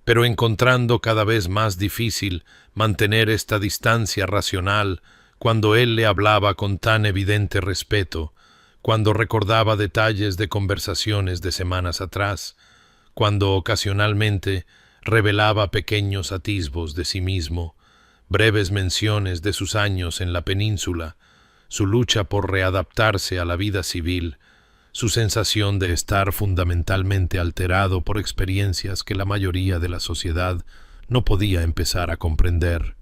pero encontrando cada vez más difícil mantener esta distancia racional cuando él le hablaba con tan evidente respeto, cuando recordaba detalles de conversaciones de semanas atrás, cuando ocasionalmente revelaba pequeños atisbos de sí mismo, breves menciones de sus años en la península, su lucha por readaptarse a la vida civil, su sensación de estar fundamentalmente alterado por experiencias que la mayoría de la sociedad no podía empezar a comprender.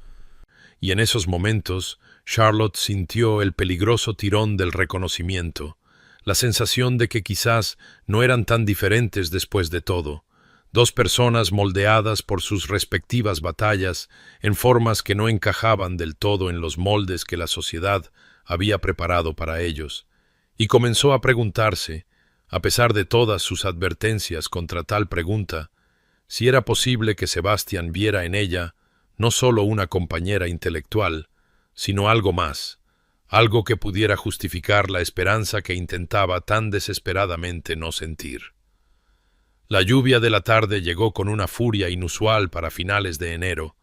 Y en esos momentos, Charlotte sintió el peligroso tirón del reconocimiento, la sensación de que quizás no eran tan diferentes después de todo, dos personas moldeadas por sus respectivas batallas en formas que no encajaban del todo en los moldes que la sociedad había preparado para ellos, y comenzó a preguntarse, a pesar de todas sus advertencias contra tal pregunta, si era posible que Sebastián viera en ella no solo una compañera intelectual, sino algo más, algo que pudiera justificar la esperanza que intentaba tan desesperadamente no sentir. La lluvia de la tarde llegó con una furia inusual para finales de enero,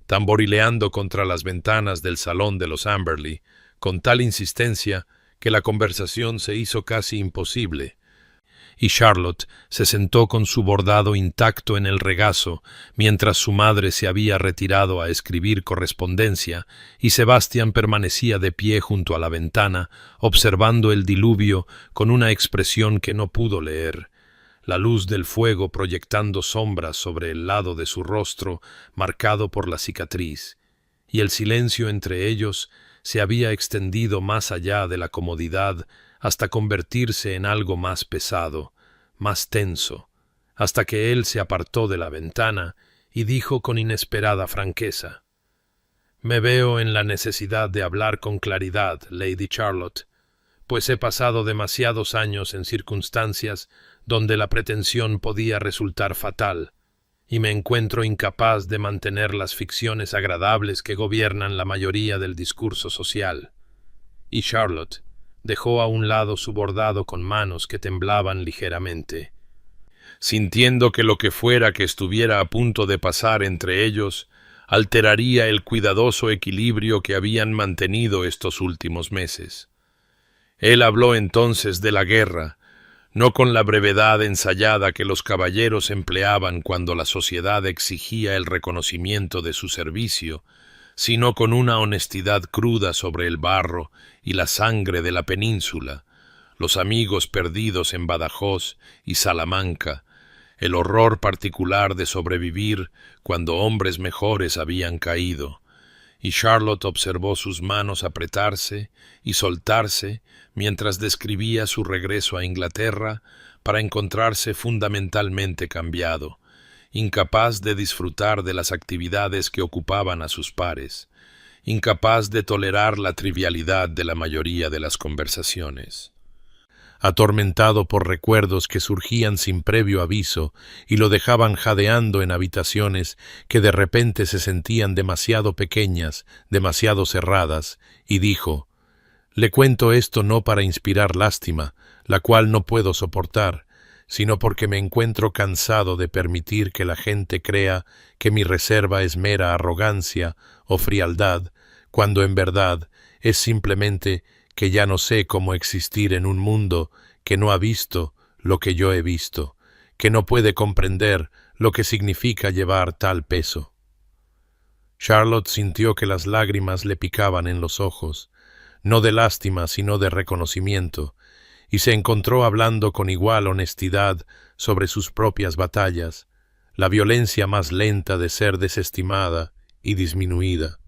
tamborileando contra las ventanas del salón de los Amberley, con tal insistencia que la conversación se hizo casi imposible, y Charlotte se sentó con su bordado intacto en el regazo, mientras su madre se había retirado a escribir correspondencia, y Sebastián permanecía de pie junto a la ventana, observando el diluvio con una expresión que no pudo leer, la luz del fuego proyectando sombras sobre el lado de su rostro marcado por la cicatriz, y el silencio entre ellos se había extendido más allá de la comodidad hasta convertirse en algo más pesado, más tenso, hasta que él se apartó de la ventana y dijo con inesperada franqueza: «Me veo en la necesidad de hablar con claridad, Lady Charlotte, pues he pasado demasiados años en circunstancias donde la pretensión podía resultar fatal, y me encuentro incapaz de mantener las ficciones agradables que gobiernan la mayoría del discurso social». Y Charlotte dejó a un lado su bordado con manos que temblaban ligeramente. Sintiendo que lo que fuera que estuviera a punto de pasar entre ellos alteraría el cuidadoso equilibrio que habían mantenido estos últimos meses. Él habló entonces de la guerra, no con la brevedad ensayada que los caballeros empleaban cuando la sociedad exigía el reconocimiento de su servicio, sino con una honestidad cruda sobre el barro y la sangre de la península, los amigos perdidos en Badajoz y Salamanca, el horror particular de sobrevivir cuando hombres mejores habían caído, y Charlotte observó sus manos apretarse y soltarse mientras describía su regreso a Inglaterra para encontrarse fundamentalmente cambiado, incapaz de disfrutar de las actividades que ocupaban a sus pares, incapaz de tolerar la trivialidad de la mayoría de las conversaciones. Atormentado por recuerdos que surgían sin previo aviso y lo dejaban jadeando en habitaciones que de repente se sentían demasiado pequeñas, demasiado cerradas, y dijo: «Le cuento esto no para inspirar lástima, la cual no puedo soportar, sino porque me encuentro cansado de permitir que la gente crea que mi reserva es mera arrogancia o frialdad, cuando en verdad es simplemente que ya no sé cómo existir en un mundo que no ha visto lo que yo he visto, que no puede comprender lo que significa llevar tal peso». Charlotte sintió que las lágrimas le picaban en los ojos, no de lástima sino de reconocimiento, y se encontró hablando con igual honestidad sobre sus propias batallas, la violencia más lenta de ser desestimada y disminuida,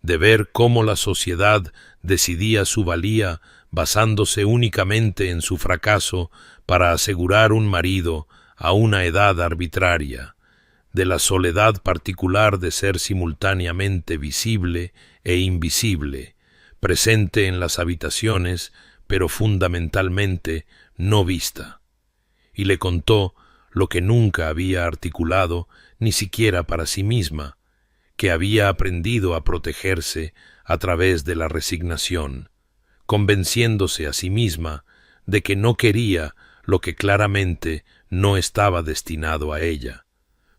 de ver cómo la sociedad decidía su valía basándose únicamente en su fracaso para asegurar un marido a una edad arbitraria, de la soledad particular de ser simultáneamente visible e invisible, presente en las habitaciones, pero fundamentalmente no vista, y le contó lo que nunca había articulado ni siquiera para sí misma, que había aprendido a protegerse a través de la resignación, convenciéndose a sí misma de que no quería lo que claramente no estaba destinado a ella,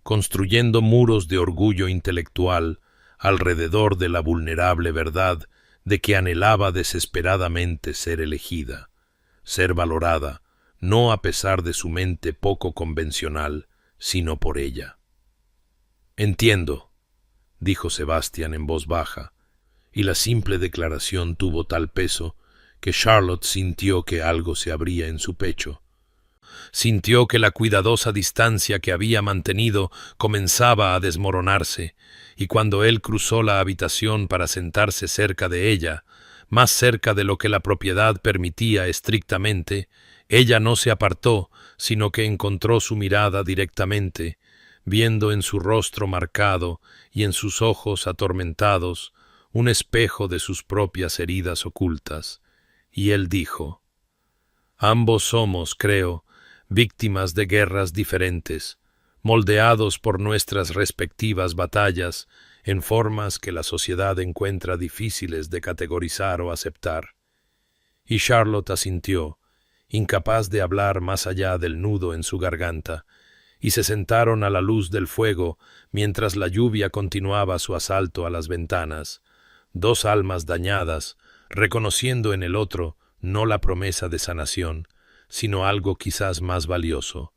construyendo muros de orgullo intelectual alrededor de la vulnerable verdad de que anhelaba desesperadamente ser elegida, ser valorada, no a pesar de su mente poco convencional, sino por ella. «Entiendo», dijo Sebastián en voz baja, y la simple declaración tuvo tal peso que Charlotte sintió que algo se abría en su pecho. Sintió que la cuidadosa distancia que había mantenido comenzaba a desmoronarse, y cuando él cruzó la habitación para sentarse cerca de ella, más cerca de lo que la propiedad permitía estrictamente, ella no se apartó, sino que encontró su mirada directamente, viendo en su rostro marcado y en sus ojos atormentados un espejo de sus propias heridas ocultas. Y él dijo: «Ambos somos, creo, víctimas de guerras diferentes, moldeados por nuestras respectivas batallas en formas que la sociedad encuentra difíciles de categorizar o aceptar». Y Charlotte asintió, incapaz de hablar más allá del nudo en su garganta, y se sentaron a la luz del fuego mientras la lluvia continuaba su asalto a las ventanas, dos almas dañadas, reconociendo en el otro no la promesa de sanación, sino algo quizás más valioso: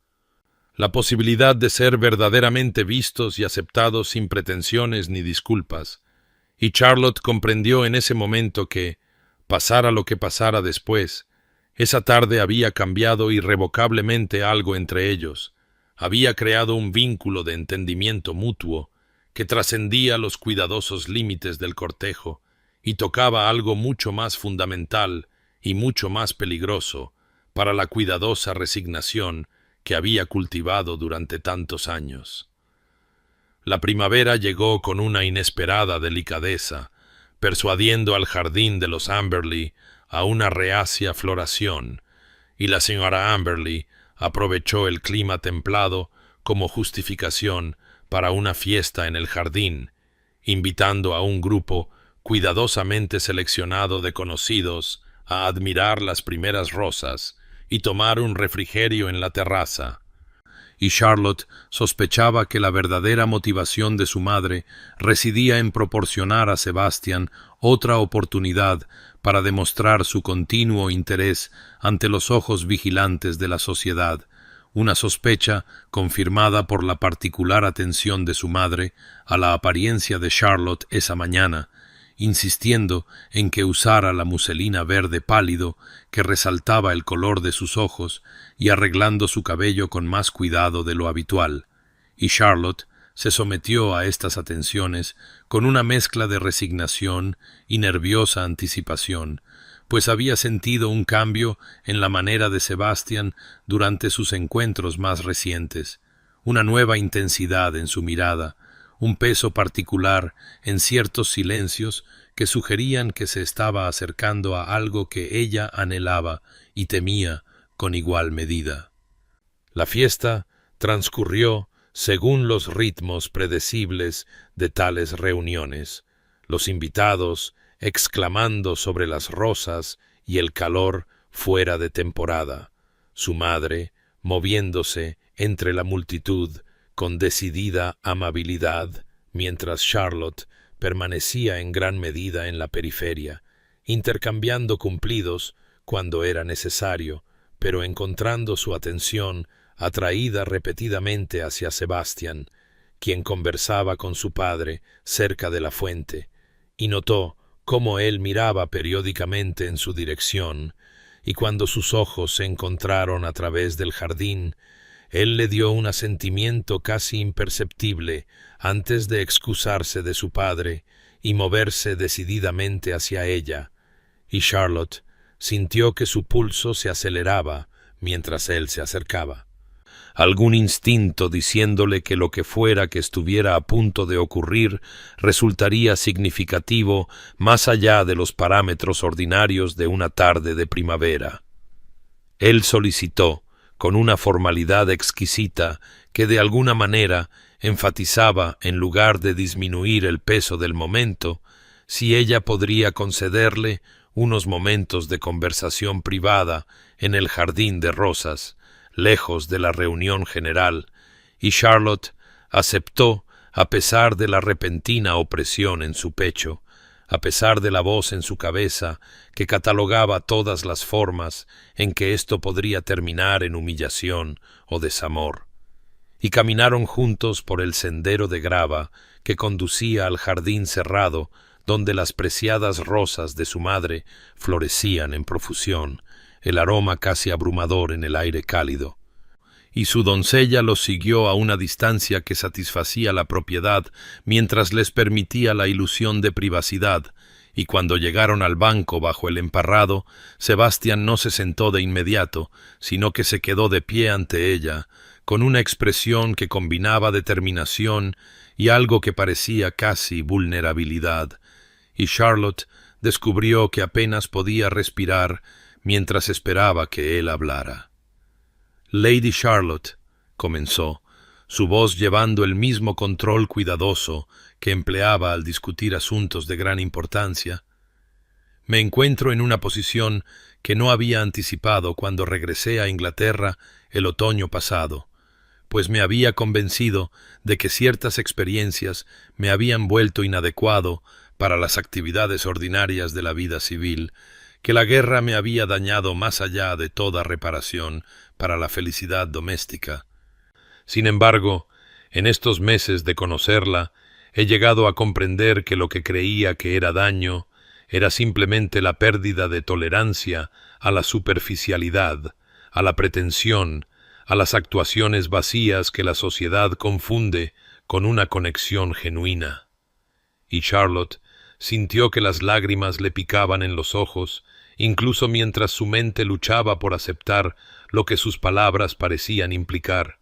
la posibilidad de ser verdaderamente vistos y aceptados sin pretensiones ni disculpas. Y Charlotte comprendió en ese momento que, pasara lo que pasara después, esa tarde había cambiado irrevocablemente algo entre ellos, había creado un vínculo de entendimiento mutuo que trascendía los cuidadosos límites del cortejo y tocaba algo mucho más fundamental y mucho más peligroso para la cuidadosa resignación que había cultivado durante tantos años. La primavera llegó con una inesperada delicadeza, persuadiendo al jardín de los Amberley a una reacia floración, y la señora Amberley aprovechó el clima templado como justificación para una fiesta en el jardín, invitando a un grupo cuidadosamente seleccionado de conocidos a admirar las primeras rosas y tomar un refrigerio en la terraza. Y Charlotte sospechaba que la verdadera motivación de su madre residía en proporcionar a Sebastián otra oportunidad para demostrar su continuo interés ante los ojos vigilantes de la sociedad, una sospecha confirmada por la particular atención de su madre a la apariencia de Charlotte esa mañana, insistiendo en que usara la muselina verde pálido que resaltaba el color de sus ojos y arreglando su cabello con más cuidado de lo habitual. Y Charlotte se sometió a estas atenciones con una mezcla de resignación y nerviosa anticipación, pues había sentido un cambio en la manera de Sebastián durante sus encuentros más recientes, una nueva intensidad en su mirada, un peso particular en ciertos silencios que sugerían que se estaba acercando a algo que ella anhelaba y temía con igual medida. La fiesta transcurrió según los ritmos predecibles de tales reuniones, los invitados exclamando sobre las rosas y el calor fuera de temporada, su madre moviéndose entre la multitud con decidida amabilidad, mientras Charlotte permanecía en gran medida en la periferia, intercambiando cumplidos cuando era necesario, pero encontrando su atención atraída repetidamente hacia Sebastián, quien conversaba con su padre cerca de la fuente, y notó cómo él miraba periódicamente en su dirección, y cuando sus ojos se encontraron a través del jardín, él le dio un asentimiento casi imperceptible antes de excusarse de su padre y moverse decididamente hacia ella, y Charlotte sintió que su pulso se aceleraba mientras él se acercaba. algún instinto diciéndole que lo que fuera que estuviera a punto de ocurrir resultaría significativo más allá de los parámetros ordinarios de una tarde de primavera. Él solicitó, con una formalidad exquisita que de alguna manera enfatizaba en lugar de disminuir el peso del momento, si ella podría concederle unos momentos de conversación privada en el jardín de rosas, lejos de la reunión general, y Charlotte aceptó a pesar de la repentina opresión en su pecho, a pesar de la voz en su cabeza que catalogaba todas las formas en que esto podría terminar en humillación o desamor. Y caminaron juntos por el sendero de grava que conducía al jardín cerrado, donde las preciadas rosas de su madre florecían en profusión, el aroma casi abrumador en el aire cálido. Y su doncella los siguió a una distancia que satisfacía la propiedad mientras les permitía la ilusión de privacidad, y cuando llegaron al banco bajo el emparrado, Sebastián no se sentó de inmediato, sino que se quedó de pie ante ella, con una expresión que combinaba determinación y algo que parecía casi vulnerabilidad, y Charlotte descubrió que apenas podía respirar mientras esperaba que él hablara. «Lady Charlotte», comenzó, su voz llevando el mismo control cuidadoso que empleaba al discutir asuntos de gran importancia, «me encuentro en una posición que no había anticipado cuando regresé a Inglaterra el otoño pasado, pues me había convencido de que ciertas experiencias me habían vuelto inadecuado para las actividades ordinarias de la vida civil, que la guerra me había dañado más allá de toda reparación para la felicidad doméstica. Sin embargo, en estos meses de conocerla, he llegado a comprender que lo que creía que era daño era simplemente la pérdida de tolerancia a la superficialidad, a la pretensión, a las actuaciones vacías que la sociedad confunde con una conexión genuina. Y Charlotte sintió que las lágrimas le picaban en los ojos, incluso mientras su mente luchaba por aceptar lo que sus palabras parecían implicar,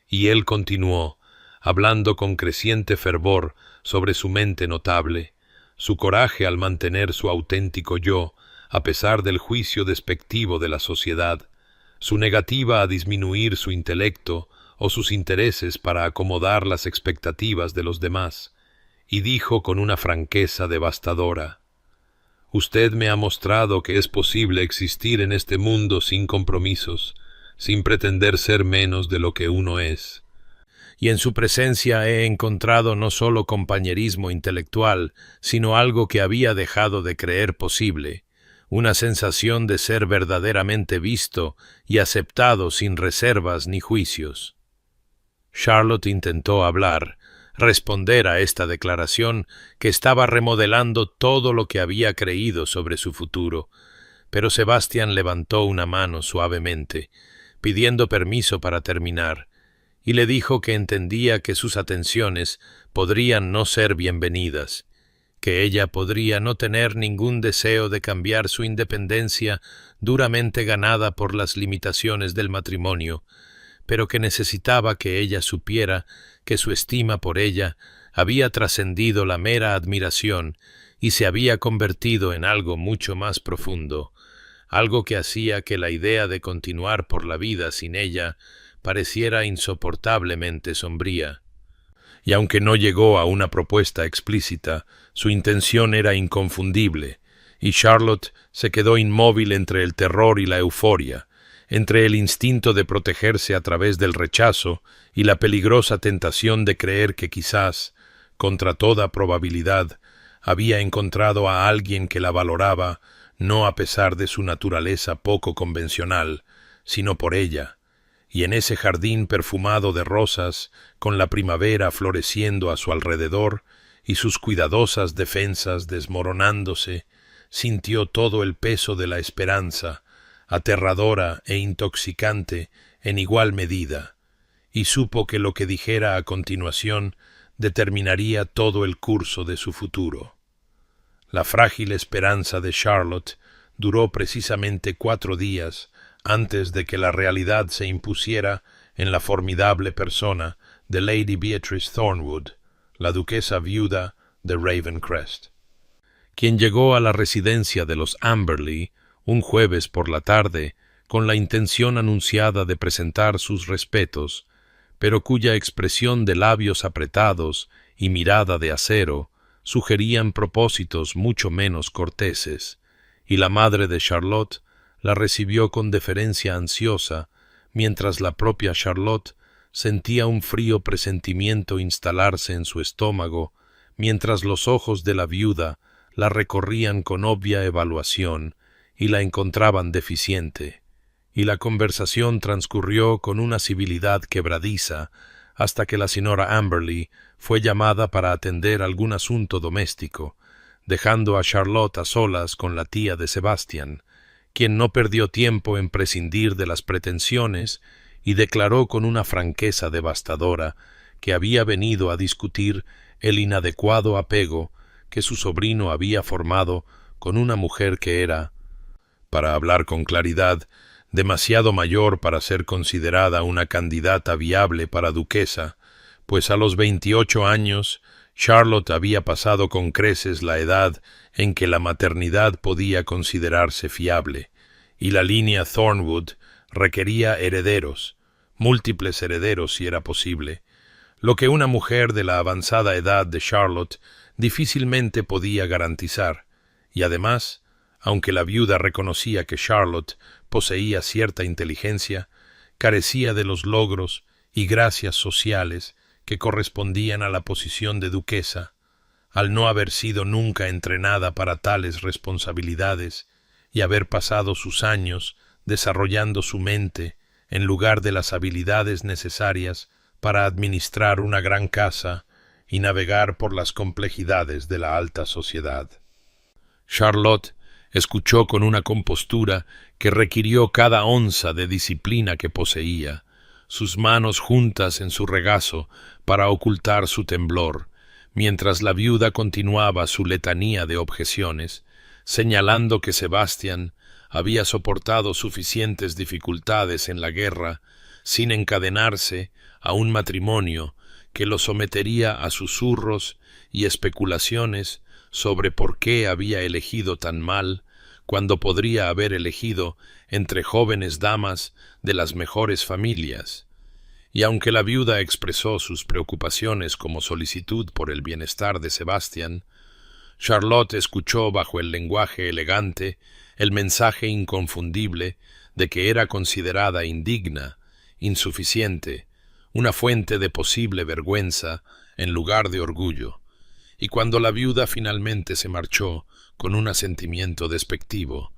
y él continuó, hablando con creciente fervor sobre su mente notable, su coraje al mantener su auténtico yo, a pesar del juicio despectivo de la sociedad, su negativa a disminuir su intelecto o sus intereses para acomodar las expectativas de los demás, y dijo con una franqueza devastadora: «Usted me ha mostrado que es posible existir en este mundo sin compromisos, sin pretender ser menos de lo que uno es. Y en su presencia he encontrado no solo compañerismo intelectual, sino algo que había dejado de creer posible, una sensación de ser verdaderamente visto y aceptado sin reservas ni juicios». Charlotte intentó hablar, responder a esta declaración que estaba remodelando todo lo que había creído sobre su futuro, pero Sebastián levantó una mano suavemente, pidiendo permiso para terminar, y le dijo que entendía que sus atenciones podrían no ser bienvenidas, que ella podría no tener ningún deseo de cambiar su independencia duramente ganada por las limitaciones del matrimonio, pero que necesitaba que ella supiera que su estima por ella había trascendido la mera admiración y se había convertido en algo mucho más profundo, algo que hacía que la idea de continuar por la vida sin ella pareciera insoportablemente sombría. Y aunque no llegó a una propuesta explícita, su intención era inconfundible, y Charlotte se quedó inmóvil entre el terror y la euforia, entre el instinto de protegerse a través del rechazo y la peligrosa tentación de creer que quizás, contra toda probabilidad, había encontrado a alguien que la valoraba, no a pesar de su naturaleza poco convencional, sino por ella, y en ese jardín perfumado de rosas, con la primavera floreciendo a su alrededor y sus cuidadosas defensas desmoronándose, sintió todo el peso de la esperanza, aterradora e intoxicante en igual medida, y supo que lo que dijera a continuación determinaría todo el curso de su futuro. La frágil esperanza de Charlotte duró precisamente 4 días antes de que la realidad se impusiera en la formidable persona de Lady Beatrice Thornwood, la duquesa viuda de Ravencrest, quien llegó a la residencia de los Amberley un jueves por la tarde con la intención anunciada de presentar sus respetos, pero cuya expresión de labios apretados y mirada de acero sugerían propósitos mucho menos corteses, y la madre de Charlotte la recibió con deferencia ansiosa, mientras la propia Charlotte sentía un frío presentimiento instalarse en su estómago, mientras los ojos de la viuda la recorrían con obvia evaluación y la encontraban deficiente, y la conversación transcurrió con una civilidad quebradiza hasta que la señora Amberley fue llamada para atender algún asunto doméstico, dejando a Charlotte a solas con la tía de Sebastian, quien no perdió tiempo en prescindir de las pretensiones y declaró con una franqueza devastadora que había venido a discutir el inadecuado apego que su sobrino había formado con una mujer que era, para hablar con claridad, demasiado mayor para ser considerada una candidata viable para duquesa, pues a los 28 años Charlotte había pasado con creces la edad en que la maternidad podía considerarse fiable, y la línea Thornwood requería herederos, múltiples herederos si era posible, lo que una mujer de la avanzada edad de Charlotte difícilmente podía garantizar, y además, aunque la viuda reconocía que Charlotte poseía cierta inteligencia, carecía de los logros y gracias sociales que correspondían a la posición de duquesa, al no haber sido nunca entrenada para tales responsabilidades y haber pasado sus años desarrollando su mente en lugar de las habilidades necesarias para administrar una gran casa y navegar por las complejidades de la alta sociedad. Charlotte escuchó con una compostura que requirió cada onza de disciplina que poseía, sus manos juntas en su regazo para ocultar su temblor, mientras la viuda continuaba su letanía de objeciones, señalando que Sebastian había soportado suficientes dificultades en la guerra sin encadenarse a un matrimonio que lo sometería a susurros y especulaciones sobre por qué había elegido tan mal cuando podría haber elegido entre jóvenes damas de las mejores familias. Y aunque la viuda expresó sus preocupaciones como solicitud por el bienestar de Sebastian, Charlotte escuchó bajo el lenguaje elegante el mensaje inconfundible de que era considerada indigna, insuficiente, una fuente de posible vergüenza en lugar de orgullo, y cuando la viuda finalmente se marchó con un asentimiento despectivo,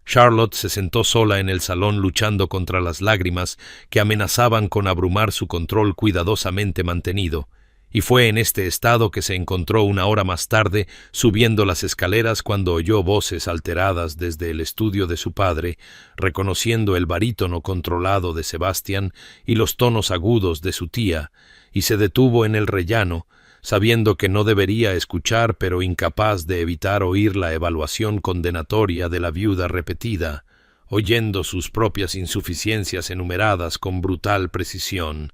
Charlotte se sentó sola en el salón luchando contra las lágrimas que amenazaban con abrumar su control cuidadosamente mantenido, y fue en este estado que se encontró una hora más tarde subiendo las escaleras cuando oyó voces alteradas desde el estudio de su padre, reconociendo el barítono controlado de Sebastian y los tonos agudos de su tía, y se detuvo en el rellano, sabiendo que no debería escuchar pero incapaz de evitar oír la evaluación condenatoria de la viuda repetida, oyendo sus propias insuficiencias enumeradas con brutal precisión,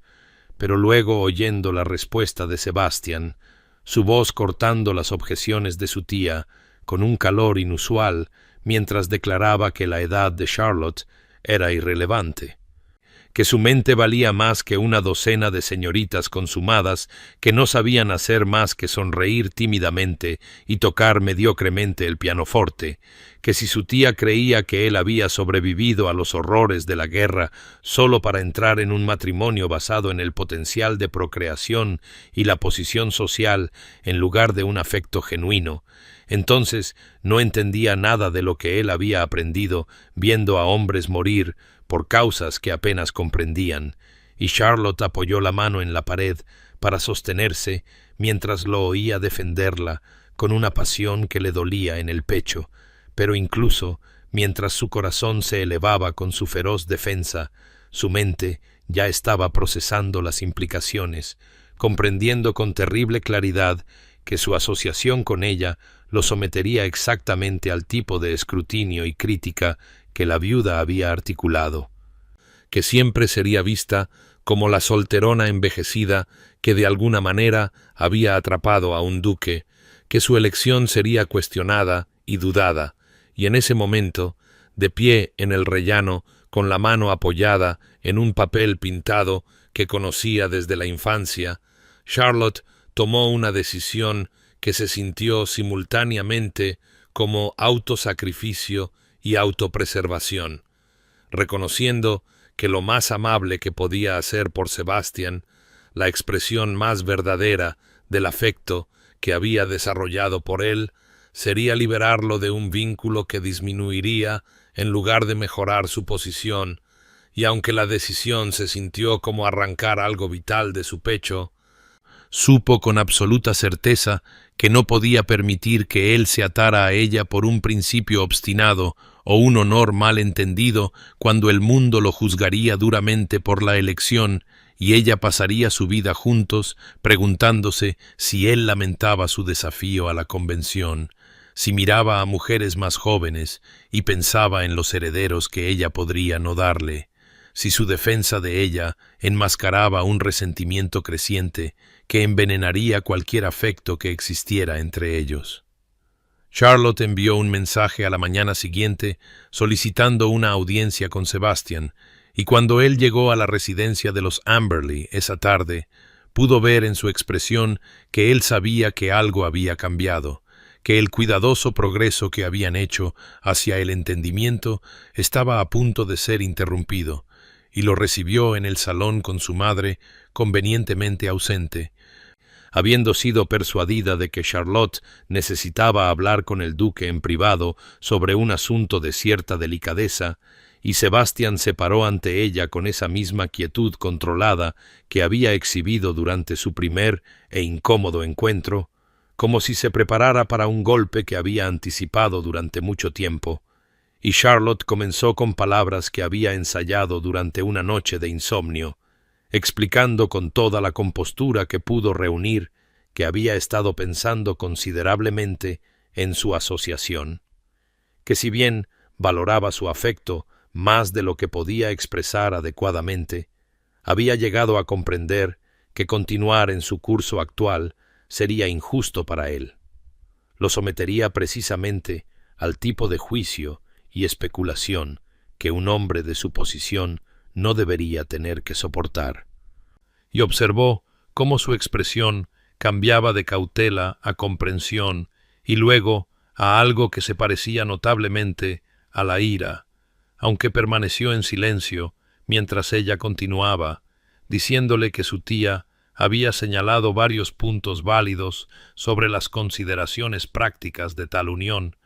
pero luego oyendo la respuesta de Sebastian, su voz cortando las objeciones de su tía con un calor inusual mientras declaraba que la edad de Charlotte era irrelevante, que su mente valía más que una docena de señoritas consumadas que no sabían hacer más que sonreír tímidamente y tocar mediocremente el pianoforte, que si su tía creía que él había sobrevivido a los horrores de la guerra solo para entrar en un matrimonio basado en el potencial de procreación y la posición social en lugar de un afecto genuino, entonces no entendía nada de lo que él había aprendido viendo a hombres morir por causas que apenas comprendían, y Charlotte apoyó la mano en la pared para sostenerse mientras lo oía defenderla con una pasión que le dolía en el pecho, pero incluso mientras su corazón se elevaba con su feroz defensa, su mente ya estaba procesando las implicaciones, comprendiendo con terrible claridad que su asociación con ella lo sometería exactamente al tipo de escrutinio y crítica que la viuda había articulado. que siempre sería vista como la solterona envejecida que de alguna manera había atrapado a un duque, que su elección sería cuestionada y dudada, y en ese momento, de pie en el rellano, con la mano apoyada en un papel pintado que conocía desde la infancia, Charlotte tomó una decisión que se sintió simultáneamente como autosacrificio y autopreservación, reconociendo que lo más amable que podía hacer por Sebastián, la expresión más verdadera del afecto que había desarrollado por él, sería liberarlo de un vínculo que disminuiría en lugar de mejorar su posición, y aunque la decisión se sintió como arrancar algo vital de su pecho, supo con absoluta certeza que no podía permitir que él se atara a ella por un principio obstinado o un honor mal entendido, cuando el mundo lo juzgaría duramente por la elección y ella pasaría su vida juntos preguntándose si él lamentaba su desafío a la convención, si miraba a mujeres más jóvenes y pensaba en los herederos que ella podría no darle, si su defensa de ella enmascaraba un resentimiento creciente que envenenaría cualquier afecto que existiera entre ellos. Charlotte envió un mensaje a la mañana siguiente solicitando una audiencia con Sebastián, y cuando él llegó a la residencia de los Amberley esa tarde, pudo ver en su expresión que él sabía que algo había cambiado, que el cuidadoso progreso que habían hecho hacia el entendimiento estaba a punto de ser interrumpido, y lo recibió en el salón con su madre, convenientemente ausente, habiendo sido persuadida de que Charlotte necesitaba hablar con el duque en privado sobre un asunto de cierta delicadeza, y Sebastián se paró ante ella con esa misma quietud controlada que había exhibido durante su primer e incómodo encuentro, como si se preparara para un golpe que había anticipado durante mucho tiempo, y Charlotte comenzó con palabras que había ensayado durante una noche de insomnio, explicando con toda la compostura que pudo reunir que había estado pensando considerablemente en su asociación, que si bien valoraba su afecto más de lo que podía expresar adecuadamente, había llegado a comprender que continuar en su curso actual sería injusto para él. Lo sometería precisamente al tipo de juicio y especulación que un hombre de su posición no debería tener que soportar. Y observó cómo su expresión cambiaba de cautela a comprensión y luego a algo que se parecía notablemente a la ira, aunque permaneció en silencio mientras ella continuaba, diciéndole que su tía había señalado varios puntos válidos sobre las consideraciones prácticas de tal unión,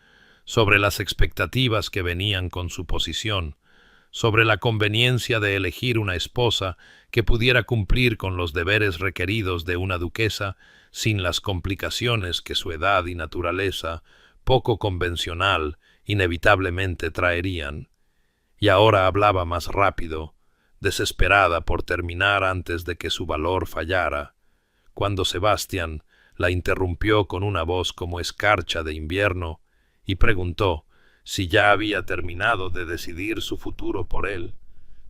sobre las expectativas que venían con su posición, sobre la conveniencia de elegir una esposa que pudiera cumplir con los deberes requeridos de una duquesa sin las complicaciones que su edad y naturaleza, poco convencional, inevitablemente traerían. Y ahora hablaba más rápido, desesperada por terminar antes de que su valor fallara, cuando Sebastián la interrumpió con una voz como escarcha de invierno y preguntó si ya había terminado de decidir su futuro por él,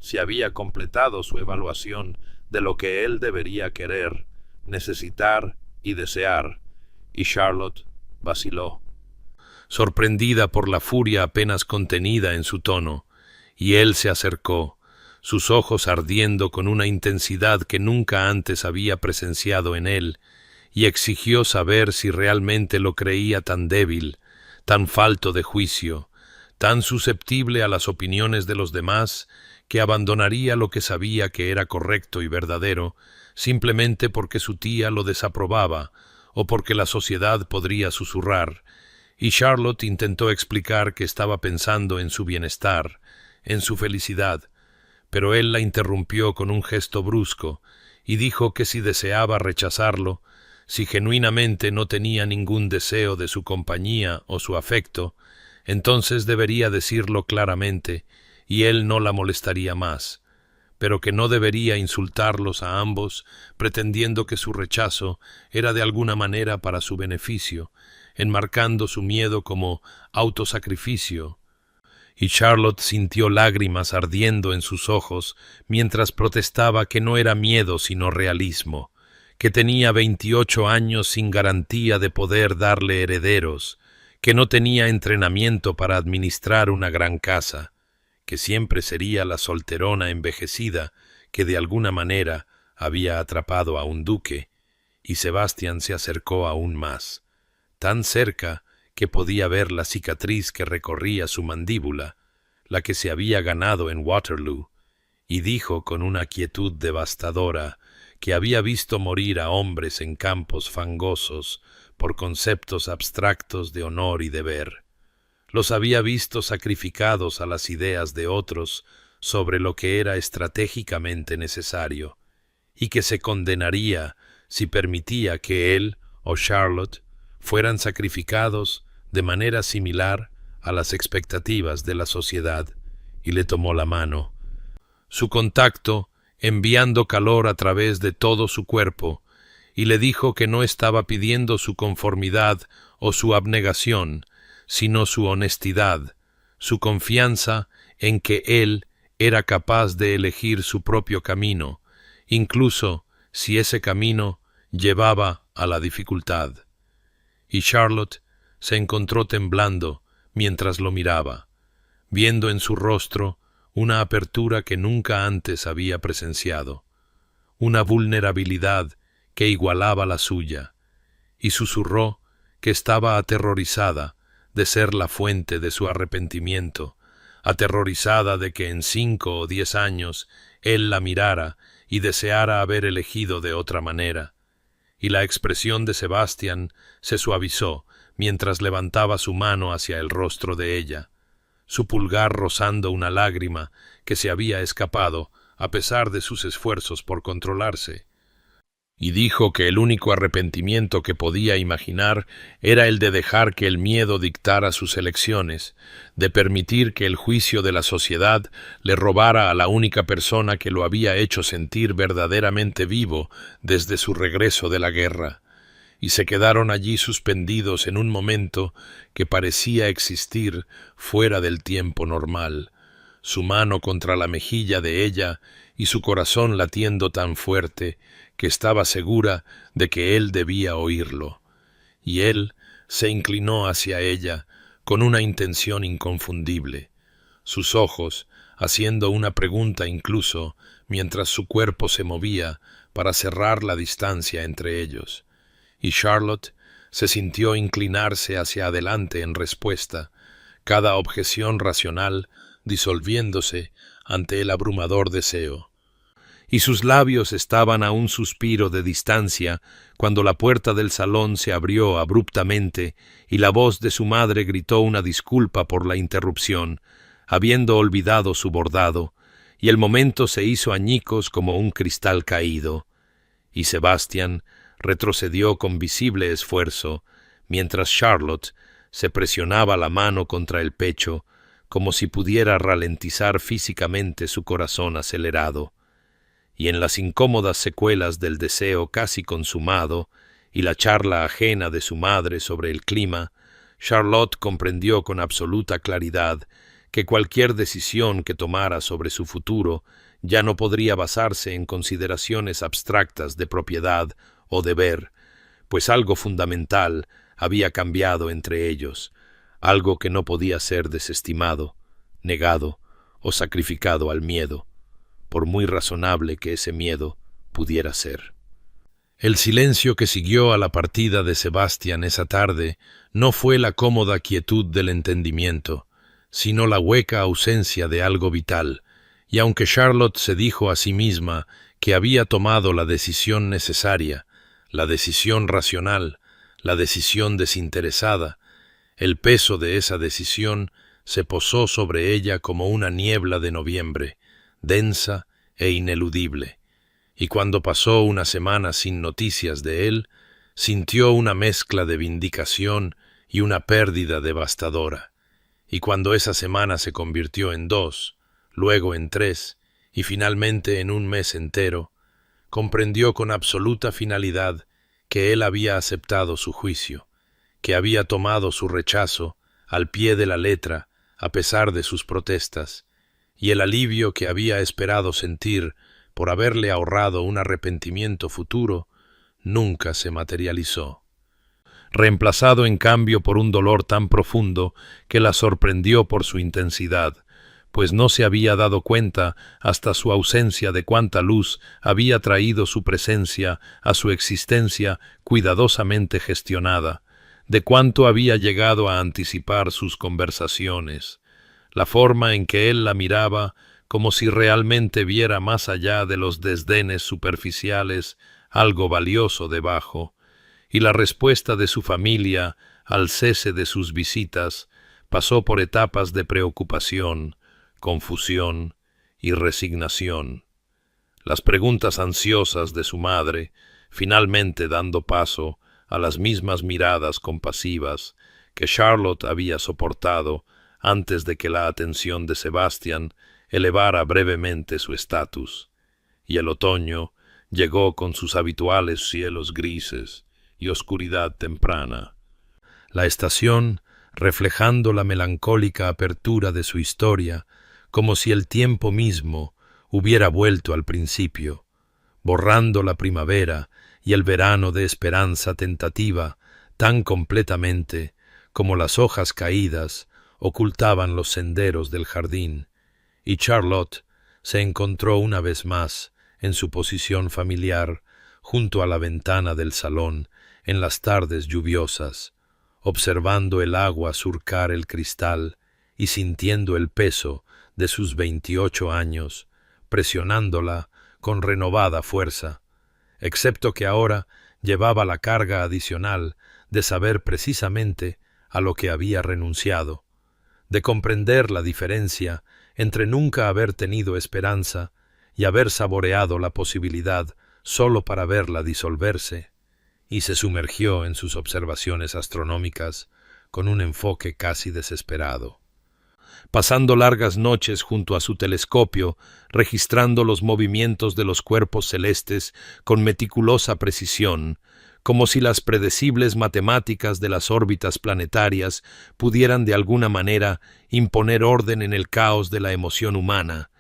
si había completado su evaluación de lo que él debería querer, necesitar y desear, y Charlotte vaciló, sorprendida por la furia apenas contenida en su tono, y él se acercó, sus ojos ardiendo con una intensidad que nunca antes había presenciado en él, y exigió saber si realmente lo creía tan débil, tan falto de juicio, tan susceptible a las opiniones de los demás, que abandonaría lo que sabía que era correcto y verdadero, simplemente porque su tía lo desaprobaba, o porque la sociedad podría susurrar, y Charlotte intentó explicar que estaba pensando en su bienestar, en su felicidad, pero él la interrumpió con un gesto brusco, y dijo que si deseaba rechazarlo, si genuinamente no tenía ningún deseo de su compañía o su afecto, entonces debería decirlo claramente, y él no la molestaría más, pero que no debería insultarlos a ambos, pretendiendo que su rechazo era de alguna manera para su beneficio, enmarcando su miedo como autosacrificio, y Charlotte sintió lágrimas ardiendo en sus ojos mientras protestaba que no era miedo sino realismo, que tenía 28 años sin garantía de poder darle herederos, que no tenía entrenamiento para administrar una gran casa, que siempre sería la solterona envejecida que de alguna manera había atrapado a un duque, y Sebastián se acercó aún más, tan cerca que podía ver la cicatriz que recorría su mandíbula, la que se había ganado en Waterloo, y dijo con una quietud devastadora que había visto morir a hombres en campos fangosos por conceptos abstractos de honor y deber. Los había visto sacrificados a las ideas de otros sobre lo que era estratégicamente necesario, y que se condenaría si permitía que él o Charlotte fueran sacrificados de manera similar a las expectativas de la sociedad, y le tomó la mano. Su contacto, enviando calor a través de todo su cuerpo, y le dijo que no estaba pidiendo su conformidad o su abnegación, sino su honestidad, su confianza en que él era capaz de elegir su propio camino, incluso si ese camino llevaba a la dificultad. Y Charlotte se encontró temblando mientras lo miraba, viendo en su rostro una apertura que nunca antes había presenciado, una vulnerabilidad que igualaba la suya, y susurró que estaba aterrorizada de ser la fuente de su arrepentimiento, aterrorizada de que en 5 o 10 años él la mirara y deseara haber elegido de otra manera. Y la expresión de Sebastián se suavizó mientras levantaba su mano hacia el rostro de ella, su pulgar rozando una lágrima que se había escapado a pesar de sus esfuerzos por controlarse, y dijo que el único arrepentimiento que podía imaginar era el de dejar que el miedo dictara sus elecciones, de permitir que el juicio de la sociedad le robara a la única persona que lo había hecho sentir verdaderamente vivo desde su regreso de la guerra, y se quedaron allí suspendidos en un momento que parecía existir fuera del tiempo normal, su mano contra la mejilla de ella y su corazón latiendo tan fuerte que estaba segura de que él debía oírlo, y él se inclinó hacia ella con una intención inconfundible, sus ojos haciendo una pregunta incluso mientras su cuerpo se movía para cerrar la distancia entre ellos, y Charlotte se sintió inclinarse hacia adelante en respuesta, cada objeción racional disolviéndose ante el abrumador deseo. Y sus labios estaban a un suspiro de distancia cuando la puerta del salón se abrió abruptamente y la voz de su madre gritó una disculpa por la interrupción, habiendo olvidado su bordado, y el momento se hizo añicos como un cristal caído, y Sebastián retrocedió con visible esfuerzo, mientras Charlotte se presionaba la mano contra el pecho, como si pudiera ralentizar físicamente su corazón acelerado. Y en las incómodas secuelas del deseo casi consumado y la charla ajena de su madre sobre el clima, Charlotte comprendió con absoluta claridad que cualquier decisión que tomara sobre su futuro ya no podría basarse en consideraciones abstractas de propiedad o deber, pues algo fundamental había cambiado entre ellos, algo que no podía ser desestimado, negado o sacrificado al miedo, por muy razonable que ese miedo pudiera ser. El silencio que siguió a la partida de Sebastián esa tarde no fue la cómoda quietud del entendimiento, sino la hueca ausencia de algo vital, y aunque Charlotte se dijo a sí misma que había tomado la decisión necesaria, la decisión racional, la decisión desinteresada, el peso de esa decisión se posó sobre ella como una niebla de noviembre, densa e ineludible, y cuando pasó una semana sin noticias de él, sintió una mezcla de vindicación y una pérdida devastadora, y cuando esa semana se convirtió en 2, luego en 3, y finalmente en un mes entero, comprendió con absoluta finalidad que él había aceptado su juicio, que había tomado su rechazo al pie de la letra a pesar de sus protestas, y el alivio que había esperado sentir por haberle ahorrado un arrepentimiento futuro nunca se materializó, reemplazado en cambio por un dolor tan profundo que la sorprendió por su intensidad, pues no se había dado cuenta hasta su ausencia de cuánta luz había traído su presencia a su existencia cuidadosamente gestionada, de cuánto había llegado a anticipar sus conversaciones, la forma en que él la miraba como si realmente viera más allá de los desdenes superficiales algo valioso debajo, y la respuesta de su familia al cese de sus visitas pasó por etapas de preocupación, confusión y resignación. Las preguntas ansiosas de su madre, finalmente dando paso a las mismas miradas compasivas que Charlotte había soportado antes de que la atención de Sebastian elevara brevemente su estatus, y el otoño llegó con sus habituales cielos grises y oscuridad temprana. La estación, reflejando la melancólica apertura de su historia, como si el tiempo mismo hubiera vuelto al principio, borrando la primavera y el verano de esperanza tentativa tan completamente como las hojas caídas ocultaban los senderos del jardín, y Charlotte se encontró una vez más en su posición familiar junto a la ventana del salón en las tardes lluviosas, observando el agua surcar el cristal y sintiendo el peso de sus 28 años, presionándola con renovada fuerza, excepto que ahora llevaba la carga adicional de saber precisamente a lo que había renunciado, de comprender la diferencia entre nunca haber tenido esperanza y haber saboreado la posibilidad solo para verla disolverse, y se sumergió en sus observaciones astronómicas con un enfoque casi desesperado, pasando largas noches junto a su telescopio, registrando los movimientos de los cuerpos celestes con meticulosa precisión, como si las predecibles matemáticas de las órbitas planetarias pudieran de alguna manera imponer orden en el caos de la emoción humana,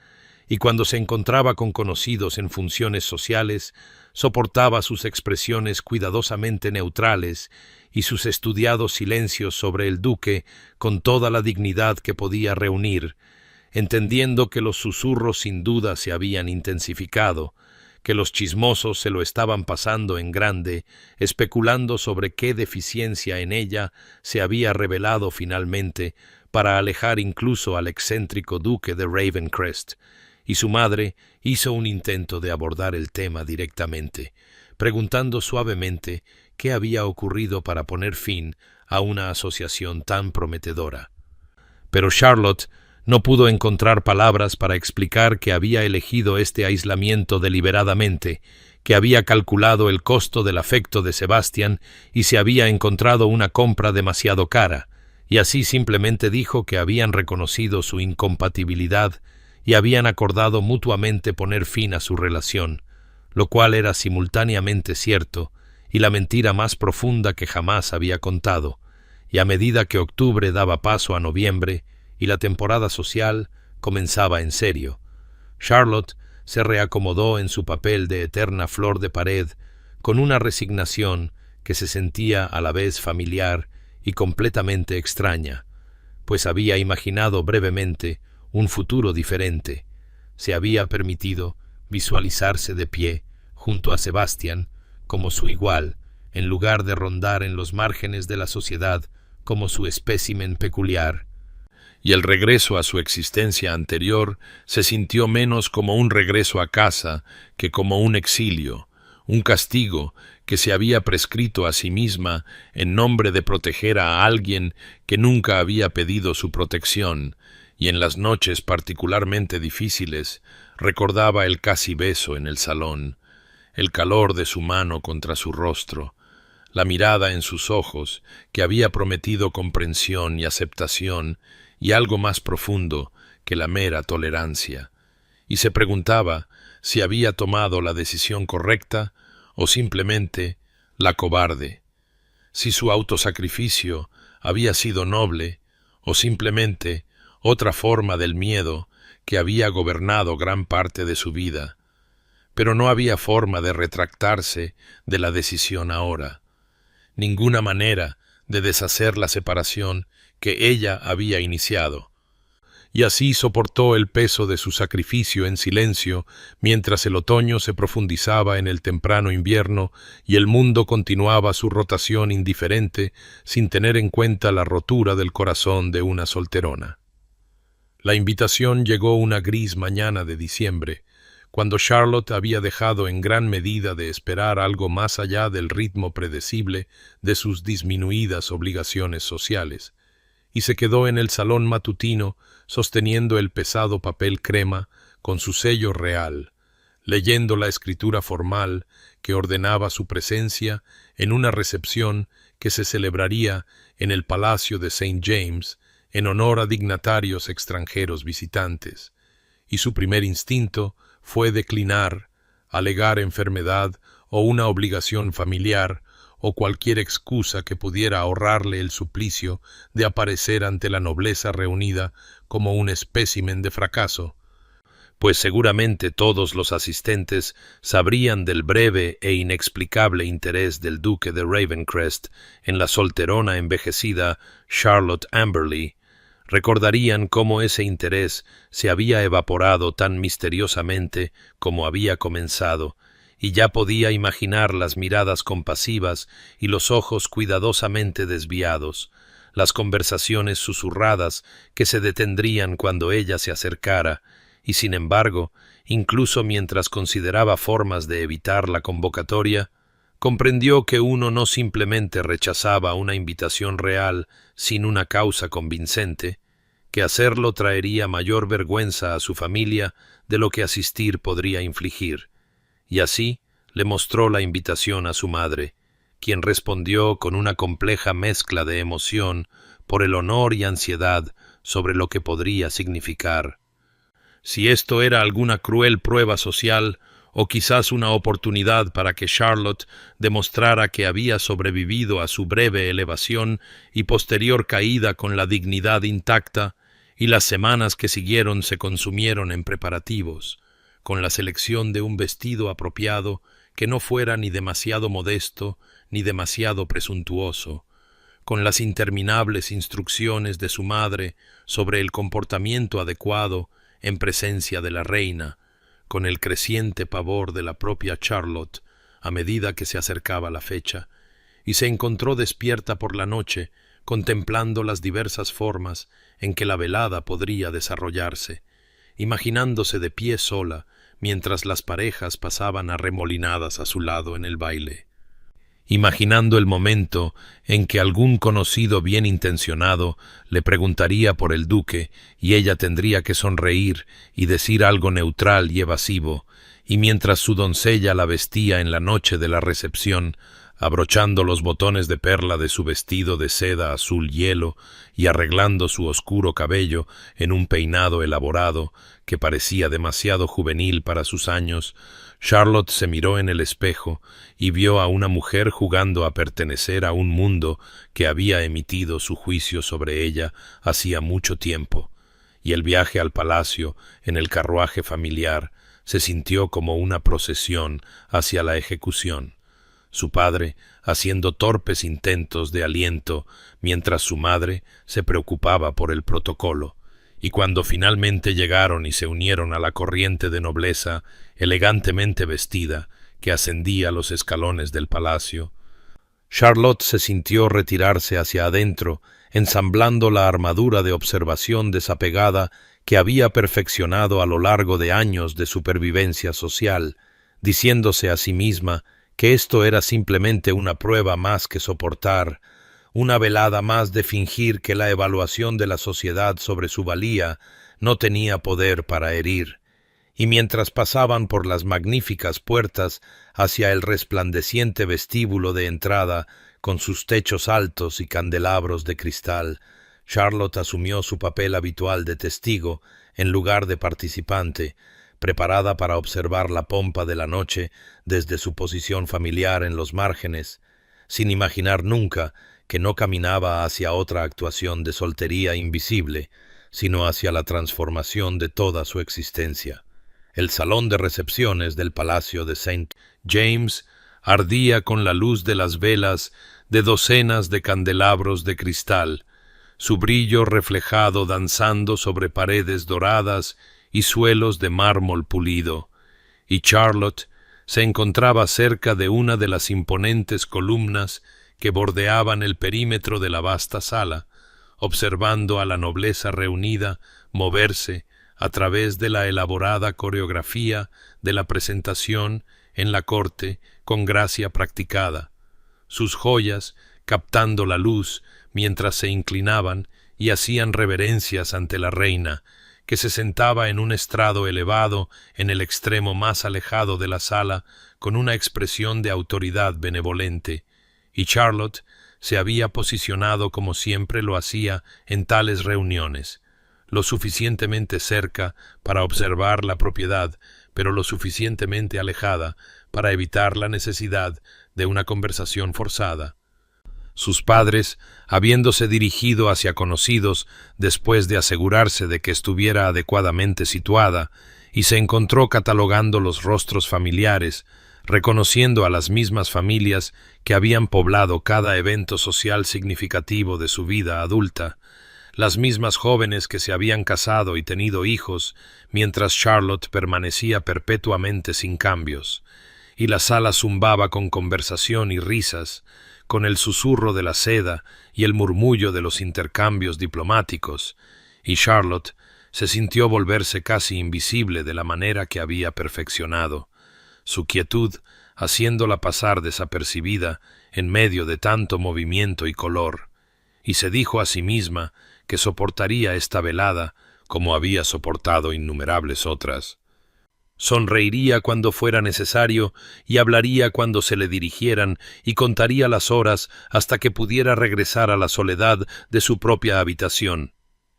y cuando se encontraba con conocidos en funciones sociales, soportaba sus expresiones cuidadosamente neutrales y sus estudiados silencios sobre el duque con toda la dignidad que podía reunir, entendiendo que los susurros sin duda se habían intensificado, que los chismosos se lo estaban pasando en grande, especulando sobre qué deficiencia en ella se había revelado finalmente para alejar incluso al excéntrico duque de Ravencrest, y su madre hizo un intento de abordar el tema directamente, preguntando suavemente qué había ocurrido para poner fin a una asociación tan prometedora. Pero Charlotte no pudo encontrar palabras para explicar que había elegido este aislamiento deliberadamente, que había calculado el costo del afecto de Sebastian y se había encontrado una compra demasiado cara, y así simplemente dijo que habían reconocido su incompatibilidad y habían acordado mutuamente poner fin a su relación, lo cual era simultáneamente cierto y la mentira más profunda que jamás había contado, y a medida que octubre daba paso a noviembre y la temporada social comenzaba en serio, Charlotte se reacomodó en su papel de eterna flor de pared con una resignación que se sentía a la vez familiar y completamente extraña, pues había imaginado brevemente un futuro diferente, se había permitido visualizarse de pie junto a Sebastian como su igual, en lugar de rondar en los márgenes de la sociedad como su espécimen peculiar, y el regreso a su existencia anterior se sintió menos como un regreso a casa que como un exilio, un castigo que se había prescrito a sí misma en nombre de proteger a alguien que nunca había pedido su protección, y en las noches particularmente difíciles recordaba el casi beso en el salón, el calor de su mano contra su rostro, la mirada en sus ojos que había prometido comprensión y aceptación y algo más profundo que la mera tolerancia, y se preguntaba si había tomado la decisión correcta o simplemente la cobarde, si su autosacrificio había sido noble o simplemente otra forma del miedo que había gobernado gran parte de su vida. Pero no había forma de retractarse de la decisión ahora, ninguna manera de deshacer la separación que ella había iniciado. Y así soportó el peso de su sacrificio en silencio mientras el otoño se profundizaba en el temprano invierno y el mundo continuaba su rotación indiferente sin tener en cuenta la rotura del corazón de una solterona. La invitación llegó una gris mañana de diciembre, cuando Charlotte había dejado en gran medida de esperar algo más allá del ritmo predecible de sus disminuidas obligaciones sociales, y se quedó en el salón matutino sosteniendo el pesado papel crema con su sello real, leyendo la escritura formal que ordenaba su presencia en una recepción que se celebraría en el Palacio de St. James en honor a dignatarios extranjeros visitantes, y su primer instinto fue declinar, alegar enfermedad o una obligación familiar o cualquier excusa que pudiera ahorrarle el suplicio de aparecer ante la nobleza reunida como un espécimen de fracaso, pues seguramente todos los asistentes sabrían del breve e inexplicable interés del duque de Ravencrest en la solterona envejecida Charlotte Amberley. Recordarían cómo ese interés se había evaporado tan misteriosamente como había comenzado, y ya podía imaginar las miradas compasivas y los ojos cuidadosamente desviados, las conversaciones susurradas que se detendrían cuando ella se acercara, y sin embargo, incluso mientras consideraba formas de evitar la convocatoria, comprendió que uno no simplemente rechazaba una invitación real sin una causa convincente, que hacerlo traería mayor vergüenza a su familia de lo que asistir podría infligir, y así le mostró la invitación a su madre, quien respondió con una compleja mezcla de emoción por el honor y ansiedad sobre lo que podría significar. Si esto era alguna cruel prueba social, o quizás una oportunidad para que Charlotte demostrara que había sobrevivido a su breve elevación y posterior caída con la dignidad intacta, y las semanas que siguieron se consumieron en preparativos, con la selección de un vestido apropiado que no fuera ni demasiado modesto ni demasiado presuntuoso, con las interminables instrucciones de su madre sobre el comportamiento adecuado en presencia de la reina, con el creciente pavor de la propia Charlotte a medida que se acercaba la fecha, y se encontró despierta por la noche contemplando las diversas formas en que la velada podría desarrollarse, imaginándose de pie sola mientras las parejas pasaban arremolinadas a su lado en el baile, imaginando el momento en que algún conocido bien intencionado le preguntaría por el duque y ella tendría que sonreír y decir algo neutral y evasivo, y mientras su doncella la vestía en la noche de la recepción, abrochando los botones de perla de su vestido de seda azul hielo y arreglando su oscuro cabello en un peinado elaborado que parecía demasiado juvenil para sus años, Charlotte se miró en el espejo y vio a una mujer jugando a pertenecer a un mundo que había emitido su juicio sobre ella hacía mucho tiempo, y el viaje al palacio en el carruaje familiar se sintió como una procesión hacia la ejecución, su padre haciendo torpes intentos de aliento mientras su madre se preocupaba por el protocolo, y cuando finalmente llegaron y se unieron a la corriente de nobleza elegantemente vestida que ascendía los escalones del palacio, Charlotte se sintió retirarse hacia adentro, ensamblando la armadura de observación desapegada que había perfeccionado a lo largo de años de supervivencia social, diciéndose a sí misma que esto era simplemente una prueba más que soportar, una velada más de fingir que la evaluación de la sociedad sobre su valía no tenía poder para herir, y mientras pasaban por las magníficas puertas hacia el resplandeciente vestíbulo de entrada con sus techos altos y candelabros de cristal, Charlotte asumió su papel habitual de testigo en lugar de participante, preparada para observar la pompa de la noche desde su posición familiar en los márgenes, sin imaginar nunca que no caminaba hacia otra actuación de soltería invisible, sino hacia la transformación de toda su existencia. El salón de recepciones del Palacio de St. James ardía con la luz de las velas de docenas de candelabros de cristal, su brillo reflejado danzando sobre paredes doradas y suelos de mármol pulido, y Charlotte se encontraba cerca de una de las imponentes columnas que bordeaban el perímetro de la vasta sala, observando a la nobleza reunida moverse a través de la elaborada coreografía de la presentación en la corte con gracia practicada, sus joyas captando la luz mientras se inclinaban y hacían reverencias ante la reina, que se sentaba en un estrado elevado en el extremo más alejado de la sala con una expresión de autoridad benevolente, y Charlotte se había posicionado como siempre lo hacía en tales reuniones, lo suficientemente cerca para observar la propiedad, pero lo suficientemente alejada para evitar la necesidad de una conversación forzada. Sus padres, habiéndose dirigido hacia conocidos después de asegurarse de que estuviera adecuadamente situada, y se encontró catalogando los rostros familiares, reconociendo a las mismas familias que habían poblado cada evento social significativo de su vida adulta, las mismas jóvenes que se habían casado y tenido hijos, mientras Charlotte permanecía perpetuamente sin cambios, y la sala zumbaba con conversación y risas, con el susurro de la seda y el murmullo de los intercambios diplomáticos, y Charlotte se sintió volverse casi invisible de la manera que había perfeccionado, su quietud haciéndola pasar desapercibida en medio de tanto movimiento y color, y se dijo a sí misma que soportaría esta velada como había soportado innumerables otras. Sonreiría cuando fuera necesario y hablaría cuando se le dirigieran y contaría las horas hasta que pudiera regresar a la soledad de su propia habitación.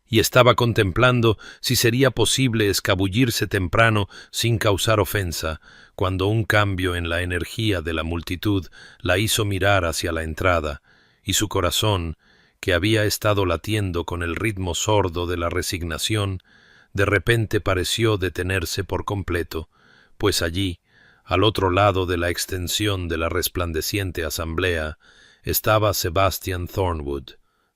Y estaba contemplando si sería posible escabullirse temprano sin causar ofensa, cuando un cambio en la energía de la multitud la hizo mirar hacia la entrada, y su corazón, que había estado latiendo con el ritmo sordo de la resignación, de repente pareció detenerse por completo, pues allí, al otro lado de la extensión de la resplandeciente asamblea, estaba Sebastian Thornwood,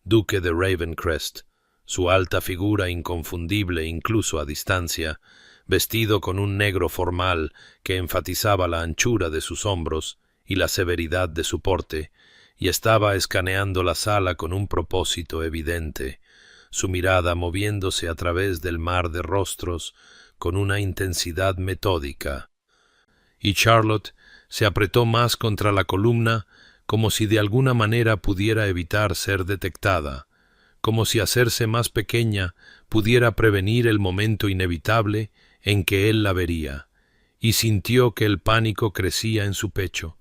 duque de Ravencrest, su alta figura inconfundible incluso a distancia, vestido con un negro formal que enfatizaba la anchura de sus hombros y la severidad de su porte, y estaba escaneando la sala con un propósito evidente, su mirada moviéndose a través del mar de rostros con una intensidad metódica. Y Charlotte se apretó más contra la columna como si de alguna manera pudiera evitar ser detectada, como si hacerse más pequeña pudiera prevenir el momento inevitable en que él la vería, y sintió que el pánico crecía en su pecho,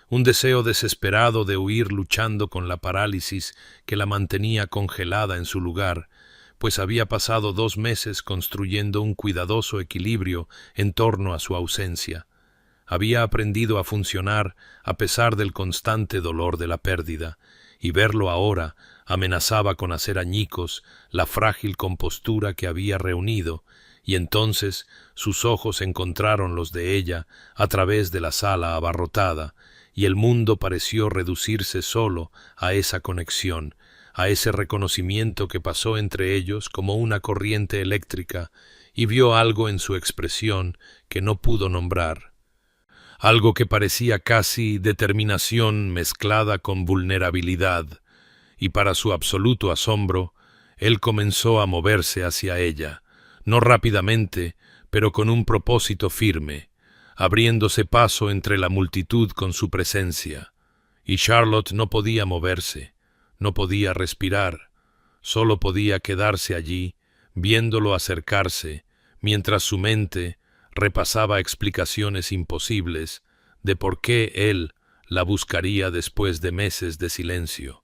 un deseo desesperado de huir luchando con la parálisis que la mantenía congelada en su lugar, pues había pasado 2 meses construyendo un cuidadoso equilibrio en torno a su ausencia. Había aprendido a funcionar a pesar del constante dolor de la pérdida, y verlo ahora amenazaba con hacer añicos la frágil compostura que había reunido, y entonces sus ojos encontraron los de ella a través de la sala abarrotada, y el mundo pareció reducirse solo a esa conexión, a ese reconocimiento que pasó entre ellos como una corriente eléctrica, y vio algo en su expresión que no pudo nombrar, algo que parecía casi determinación mezclada con vulnerabilidad, y para su absoluto asombro, él comenzó a moverse hacia ella, no rápidamente, pero con un propósito firme, abriéndose paso entre la multitud con su presencia, y Charlotte no podía moverse, no podía respirar, solo podía quedarse allí, viéndolo acercarse, mientras su mente repasaba explicaciones imposibles de por qué él la buscaría después de meses de silencio,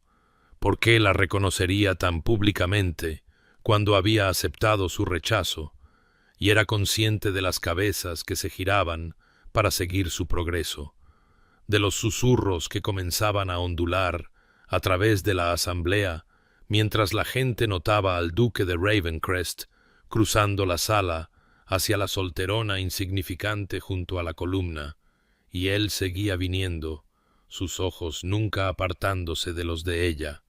por qué la reconocería tan públicamente cuando había aceptado su rechazo, y era consciente de las cabezas que se giraban para seguir su progreso, de los susurros que comenzaban a ondular a través de la asamblea mientras la gente notaba al duque de Ravencrest cruzando la sala hacia la solterona insignificante junto a la columna, y él seguía viniendo, sus ojos nunca apartándose de los de ella.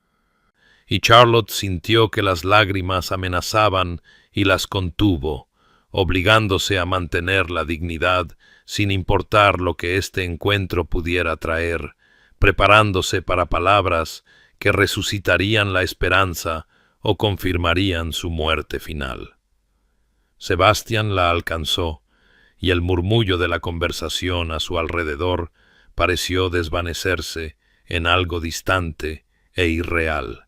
Y Charlotte sintió que las lágrimas amenazaban y las contuvo, obligándose a mantener la dignidad sin importar lo que este encuentro pudiera traer, preparándose para palabras que resucitarían la esperanza o confirmarían su muerte final. Sebastián la alcanzó, y el murmullo de la conversación a su alrededor pareció desvanecerse en algo distante e irreal.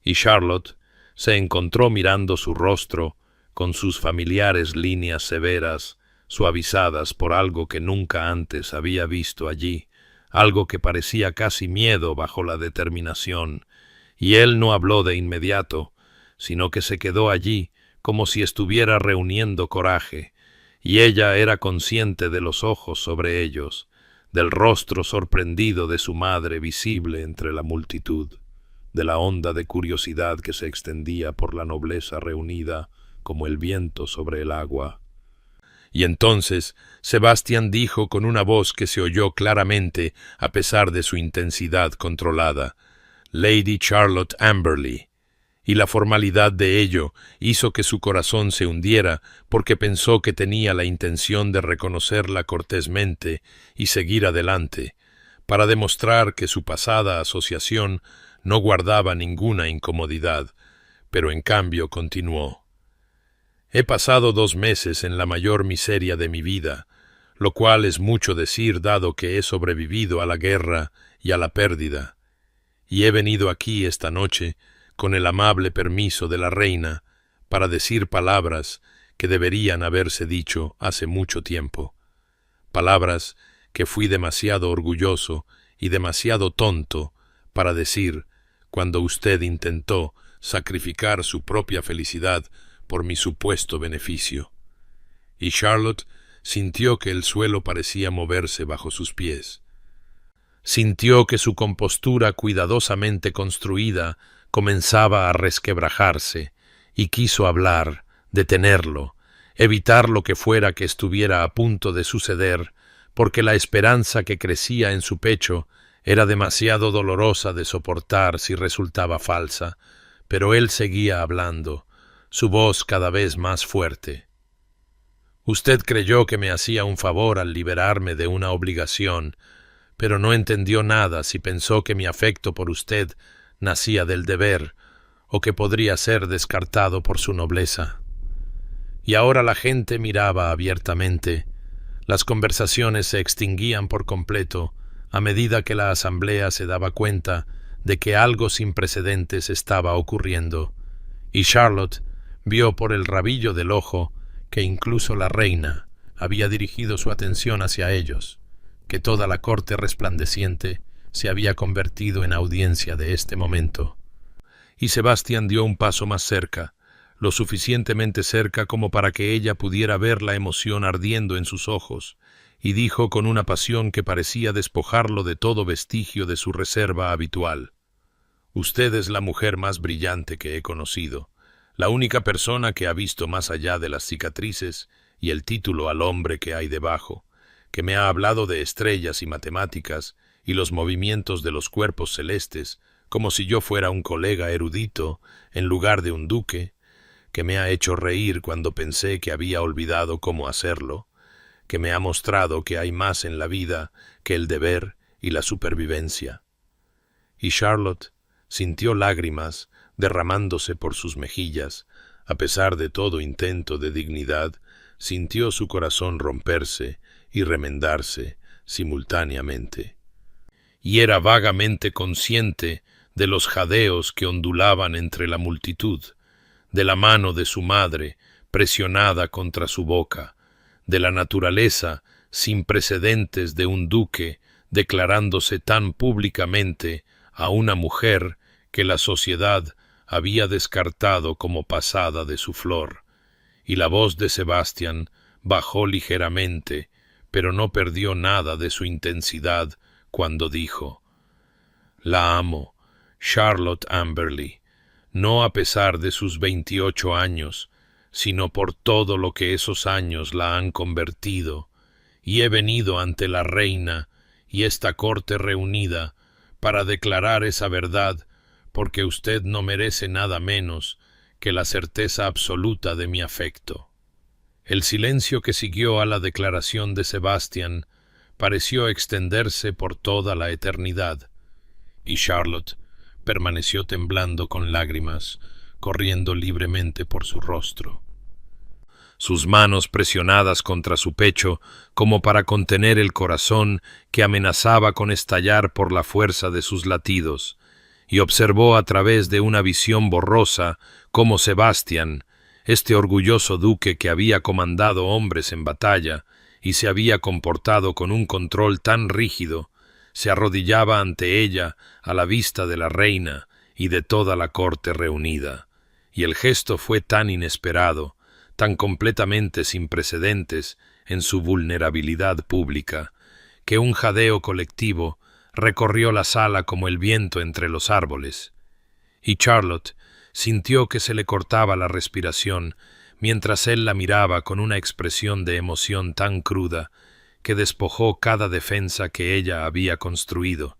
Y Charlotte se encontró mirando su rostro con sus familiares líneas severas, suavizadas por algo que nunca antes había visto allí, algo que parecía casi miedo bajo la determinación, y él no habló de inmediato, sino que se quedó allí como si estuviera reuniendo coraje, y ella era consciente de los ojos sobre ellos, del rostro sorprendido de su madre visible entre la multitud, de la onda de curiosidad que se extendía por la nobleza reunida como el viento sobre el agua. Y entonces Sebastián dijo con una voz que se oyó claramente a pesar de su intensidad controlada: «Lady Charlotte Amberley». Y la formalidad de ello hizo que su corazón se hundiera, porque pensó que tenía la intención de reconocerla cortésmente y seguir adelante, para demostrar que su pasada asociación no guardaba ninguna incomodidad, pero en cambio continuó: «He pasado 2 meses en la mayor miseria de mi vida, lo cual es mucho decir dado que he sobrevivido a la guerra y a la pérdida, y he venido aquí esta noche con el amable permiso de la reina para decir palabras que deberían haberse dicho hace mucho tiempo, palabras que fui demasiado orgulloso y demasiado tonto para decir cuando usted intentó sacrificar su propia felicidad por mi supuesto beneficio». Y Charlotte sintió que el suelo parecía moverse bajo sus pies. Sintió que su compostura cuidadosamente construida comenzaba a resquebrajarse, y quiso hablar, detenerlo, evitar lo que fuera que estuviera a punto de suceder, porque la esperanza que crecía en su pecho era demasiado dolorosa de soportar si resultaba falsa, pero él seguía hablando, su voz cada vez más fuerte. «Usted creyó que me hacía un favor al liberarme de una obligación, pero no entendió nada si pensó que mi afecto por usted nacía del deber, o que podría ser descartado por su nobleza». Y ahora la gente miraba abiertamente. Las conversaciones se extinguían por completo a medida que la asamblea se daba cuenta de que algo sin precedentes estaba ocurriendo, y Charlotte vio por el rabillo del ojo que incluso la reina había dirigido su atención hacia ellos, que toda la corte resplandeciente se había convertido en audiencia de este momento. Y Sebastián dio un paso más cerca, lo suficientemente cerca como para que ella pudiera ver la emoción ardiendo en sus ojos, y dijo con una pasión que parecía despojarlo de todo vestigio de su reserva habitual: «Usted es la mujer más brillante que he conocido, la única persona que ha visto más allá de las cicatrices y el título al hombre que hay debajo, que me ha hablado de estrellas y matemáticas y los movimientos de los cuerpos celestes como si yo fuera un colega erudito en lugar de un duque, que me ha hecho reír cuando pensé que había olvidado cómo hacerlo, que me ha mostrado que hay más en la vida que el deber y la supervivencia». Y Charlotte sintió lágrimas derramándose por sus mejillas. A pesar de todo intento de dignidad, sintió su corazón romperse y remendarse simultáneamente. Y era vagamente consciente de los jadeos que ondulaban entre la multitud, de la mano de su madre presionada contra su boca, de la naturaleza sin precedentes de un duque declarándose tan públicamente a una mujer que la sociedad había descartado como pasada de su flor, y la voz de Sebastián bajó ligeramente, pero no perdió nada de su intensidad cuando dijo: «La amo, Charlotte Amberley, no a pesar de sus 28 años, sino por todo lo que esos años la han convertido, y he venido ante la reina y esta corte reunida para declarar esa verdad, porque usted no merece nada menos que la certeza absoluta de mi afecto. El silencio que siguió a la declaración de Sebastián pareció extenderse por toda la eternidad, y Charlotte permaneció temblando con lágrimas, corriendo libremente por su rostro. Sus manos presionadas contra su pecho como para contener el corazón que amenazaba con estallar por la fuerza de sus latidos, y observó a través de una visión borrosa cómo Sebastián, este orgulloso duque que había comandado hombres en batalla y se había comportado con un control tan rígido, se arrodillaba ante ella a la vista de la reina y de toda la corte reunida, y el gesto fue tan inesperado, tan completamente sin precedentes en su vulnerabilidad pública, que un jadeo colectivo recorrió la sala como el viento entre los árboles, y Charlotte sintió que se le cortaba la respiración mientras él la miraba con una expresión de emoción tan cruda que despojó cada defensa que ella había construido,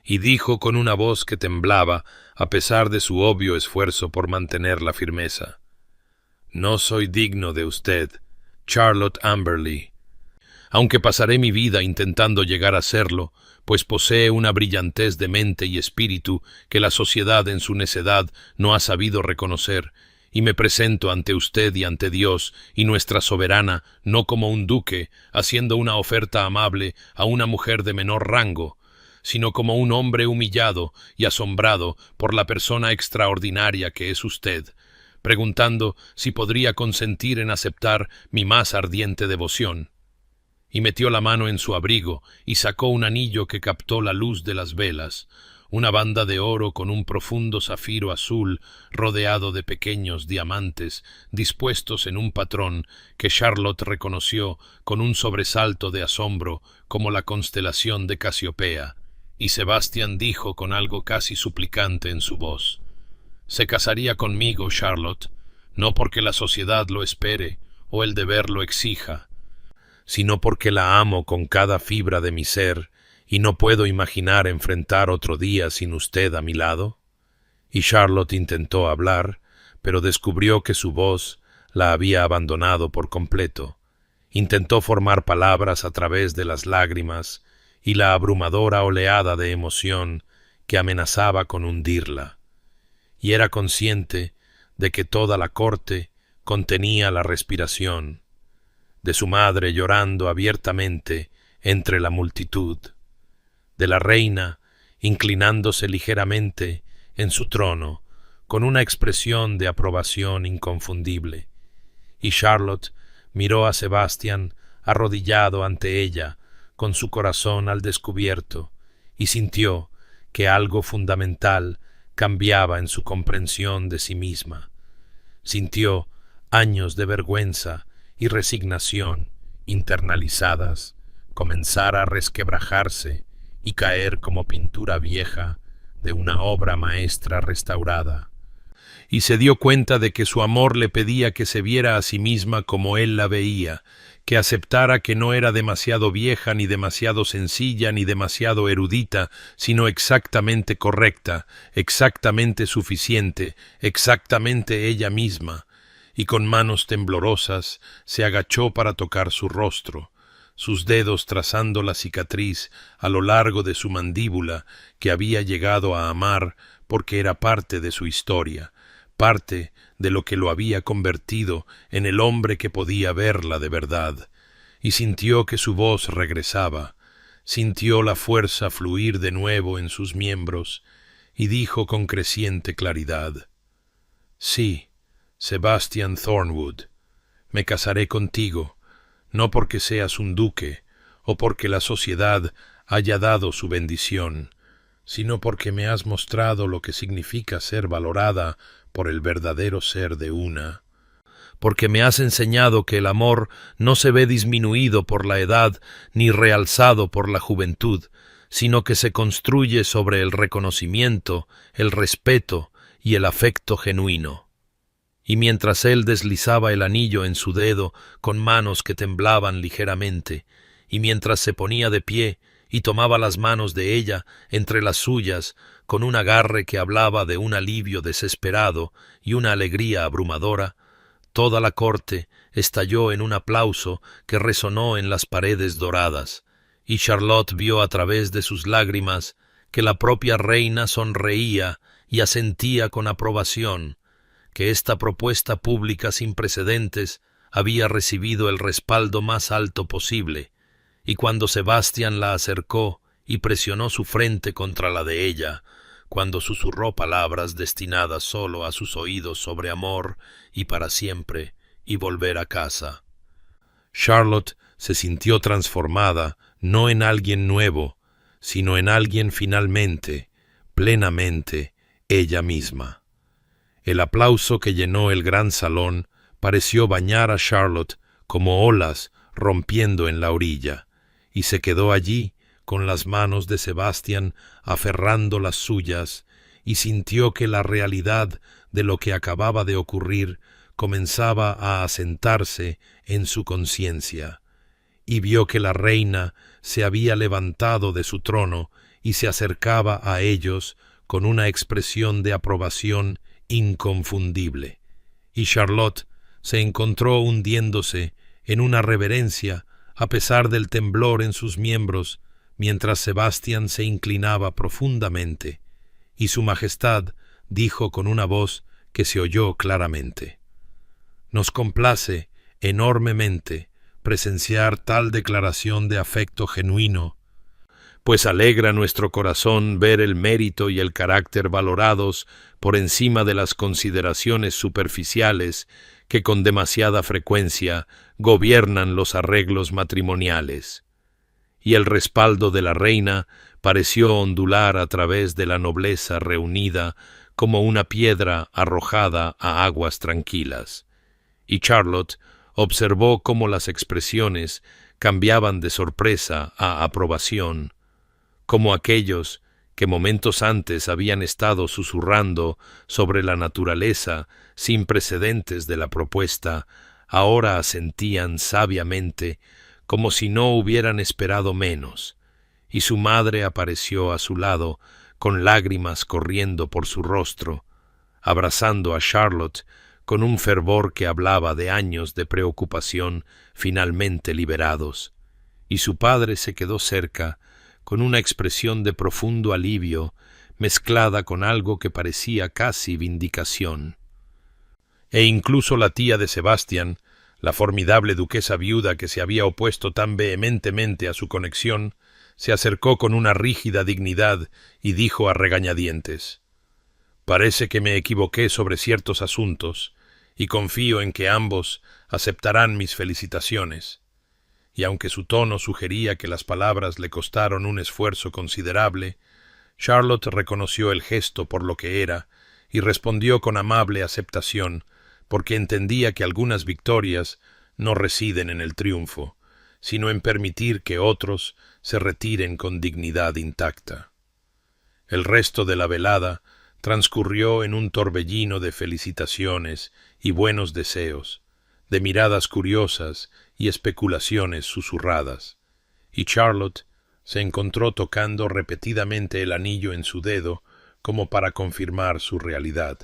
y dijo con una voz que temblaba a pesar de su obvio esfuerzo por mantener la firmeza: «No soy digno de usted, Charlotte Amberley, aunque pasaré mi vida intentando llegar a serlo, pues posee una brillantez de mente y espíritu que la sociedad en su necedad no ha sabido reconocer, y me presento ante usted y ante Dios y nuestra soberana no como un duque haciendo una oferta amable a una mujer de menor rango, sino como un hombre humillado y asombrado por la persona extraordinaria que es usted, preguntando si podría consentir en aceptar mi más ardiente devoción». Y metió la mano en su abrigo y sacó un anillo que captó la luz de las velas, una banda de oro con un profundo zafiro azul rodeado de pequeños diamantes dispuestos en un patrón que Charlotte reconoció con un sobresalto de asombro como la constelación de Casiopea, y Sebastián dijo con algo casi suplicante en su voz: «Se casaría conmigo, Charlotte, no porque la sociedad lo espere o el deber lo exija, sino porque la amo con cada fibra de mi ser y no puedo imaginar enfrentar otro día sin usted a mi lado». Y Charlotte intentó hablar, pero descubrió que su voz la había abandonado por completo. Intentó formar palabras a través de las lágrimas y la abrumadora oleada de emoción que amenazaba con hundirla, y era consciente de que toda la corte contenía la respiración de su madre llorando abiertamente entre la multitud, de la reina inclinándose ligeramente en su trono con una expresión de aprobación inconfundible, y Charlotte miró a Sebastián arrodillado ante ella con su corazón al descubierto y sintió que algo fundamental cambiaba en su comprensión de sí misma. Sintió años de vergüenza y resignación internalizadas comenzar a resquebrajarse y caer como pintura vieja de una obra maestra restaurada, y se dio cuenta de que su amor le pedía que se viera a sí misma como él la veía, que aceptara que no era demasiado vieja, ni demasiado sencilla, ni demasiado erudita, sino exactamente correcta, exactamente suficiente, exactamente ella misma, y con manos temblorosas se agachó para tocar su rostro, sus dedos trazando la cicatriz a lo largo de su mandíbula que había llegado a amar porque era parte de su historia, parte de lo que lo había convertido en el hombre que podía verla de verdad, y sintió que su voz regresaba, sintió la fuerza fluir de nuevo en sus miembros, y dijo con creciente claridad: «Sí, Sebastian Thornwood, me casaré contigo, no porque seas un duque o porque la sociedad haya dado su bendición, sino porque me has mostrado lo que significa ser valorada por el verdadero ser de una, porque me has enseñado que el amor no se ve disminuido por la edad ni realzado por la juventud, sino que se construye sobre el reconocimiento, el respeto y el afecto genuino. Y mientras él deslizaba el anillo en su dedo con manos que temblaban ligeramente, y mientras se ponía de pie y tomaba las manos de ella entre las suyas con un agarre que hablaba de un alivio desesperado y una alegría abrumadora, toda la corte estalló en un aplauso que resonó en las paredes doradas, y Charlotte vio a través de sus lágrimas que la propia reina sonreía y asentía con aprobación, que esta propuesta pública sin precedentes había recibido el respaldo más alto posible, y cuando Sebastián la acercó y presionó su frente contra la de ella, cuando susurró palabras destinadas solo a sus oídos sobre amor y para siempre, y volver a casa, Charlotte se sintió transformada no en alguien nuevo, sino en alguien finalmente, plenamente, ella misma. El aplauso que llenó el gran salón pareció bañar a Charlotte como olas rompiendo en la orilla, y se quedó allí con las manos de Sebastián aferrando las suyas, y sintió que la realidad de lo que acababa de ocurrir comenzaba a asentarse en su conciencia, y vio que la reina se había levantado de su trono y se acercaba a ellos con una expresión de aprobación inconfundible, y Charlotte se encontró hundiéndose en una reverencia a pesar del temblor en sus miembros, mientras Sebastián se inclinaba profundamente, y su majestad dijo con una voz que se oyó claramente: «Nos complace enormemente presenciar tal declaración de afecto genuino, pues alegra nuestro corazón ver el mérito y el carácter valorados por encima de las consideraciones superficiales que con demasiada frecuencia gobiernan los arreglos matrimoniales». Y el respaldo de la reina pareció ondular a través de la nobleza reunida como una piedra arrojada a aguas tranquilas. Y Charlotte observó cómo las expresiones cambiaban de sorpresa a aprobación, como aquellos que momentos antes habían estado susurrando sobre la naturaleza sin precedentes de la propuesta, ahora asentían sabiamente como si no hubieran esperado menos, y su madre apareció a su lado con lágrimas corriendo por su rostro, abrazando a Charlotte con un fervor que hablaba de años de preocupación finalmente liberados, y su padre se quedó cerca con una expresión de profundo alivio mezclada con algo que parecía casi vindicación. E incluso la tía de Sebastián, la formidable duquesa viuda que se había opuesto tan vehementemente a su conexión, se acercó con una rígida dignidad y dijo a regañadientes: «Parece que me equivoqué sobre ciertos asuntos, y confío en que ambos aceptarán mis felicitaciones». Y aunque su tono sugería que las palabras le costaron un esfuerzo considerable, Charlotte reconoció el gesto por lo que era y respondió con amable aceptación, porque entendía que algunas victorias no residen en el triunfo, sino en permitir que otros se retiren con dignidad intacta. El resto de la velada transcurrió en un torbellino de felicitaciones y buenos deseos, de miradas curiosas y especulaciones susurradas, y Charlotte se encontró tocando repetidamente el anillo en su dedo como para confirmar su realidad,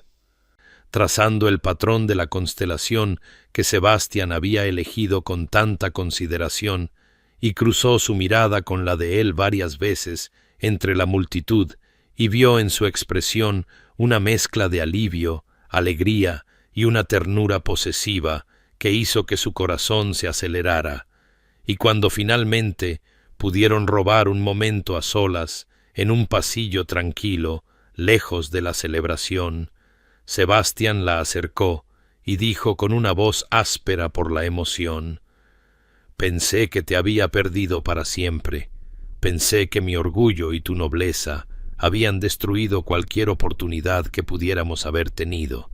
trazando el patrón de la constelación que Sebastián había elegido con tanta consideración, y cruzó su mirada con la de él varias veces entre la multitud, y vio en su expresión una mezcla de alivio, alegría y una ternura posesiva que hizo que su corazón se acelerara, y cuando finalmente pudieron robar un momento a solas en un pasillo tranquilo, lejos de la celebración, Sebastián la acercó y dijo con una voz áspera por la emoción: «Pensé que te había perdido para siempre. Pensé que mi orgullo y tu nobleza habían destruido cualquier oportunidad que pudiéramos haber tenido».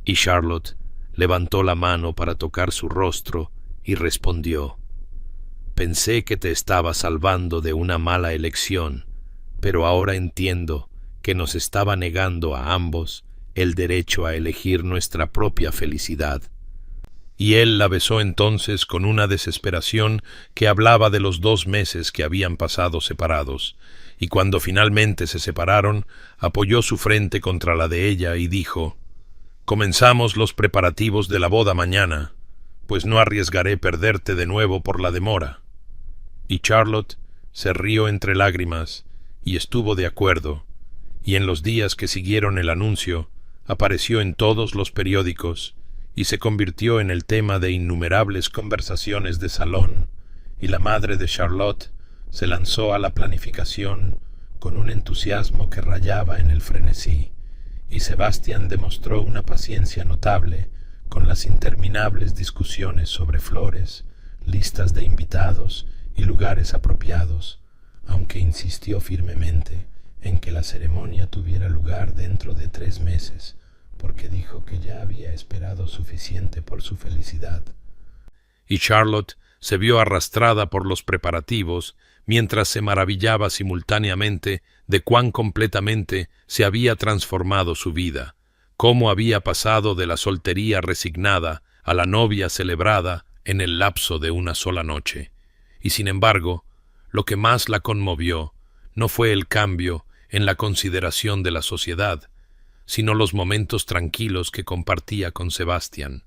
Y Charlotte levantó la mano para tocar su rostro y respondió: «Pensé que te estaba salvando de una mala elección, pero ahora entiendo que nos estaba negando a ambos el derecho a elegir nuestra propia felicidad. Y él la besó entonces con una desesperación que hablaba de los 2 meses que habían pasado separados, y cuando finalmente se separaron, apoyó su frente contra la de ella y dijo: «Comenzamos los preparativos de la boda mañana, pues no arriesgaré perderte de nuevo por la demora». Y Charlotte se rió entre lágrimas y estuvo de acuerdo, y en los días que siguieron el anuncio apareció en todos los periódicos y se convirtió en el tema de innumerables conversaciones de salón, y la madre de Charlotte se lanzó a la planificación con un entusiasmo que rayaba en el frenesí, y Sebastián demostró una paciencia notable con las interminables discusiones sobre flores, listas de invitados y lugares apropiados, aunque insistió firmemente en que la ceremonia tuviera lugar dentro de 3 meses, porque dijo que ya había esperado suficiente por su felicidad. Y Charlotte se vio arrastrada por los preparativos, mientras se maravillaba simultáneamente de cuán completamente se había transformado su vida, cómo había pasado de la soltería resignada a la novia celebrada en el lapso de una sola noche. Y sin embargo, lo que más la conmovió no fue el cambio en la consideración de la sociedad, sino los momentos tranquilos que compartía con Sebastián,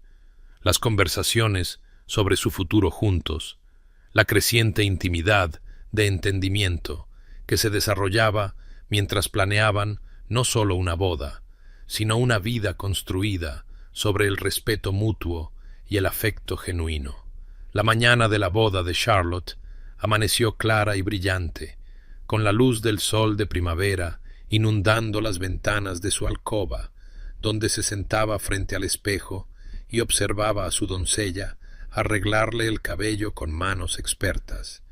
las conversaciones sobre su futuro juntos, la creciente intimidad de entendimiento que se desarrollaba mientras planeaban no solo una boda, sino una vida construida sobre el respeto mutuo y el afecto genuino. La mañana de la boda de Charlotte amaneció clara y brillante, con la luz del sol de primavera inundando las ventanas de su alcoba, donde se sentaba frente al espejo y observaba a su doncella arreglarle el cabello con manos expertas.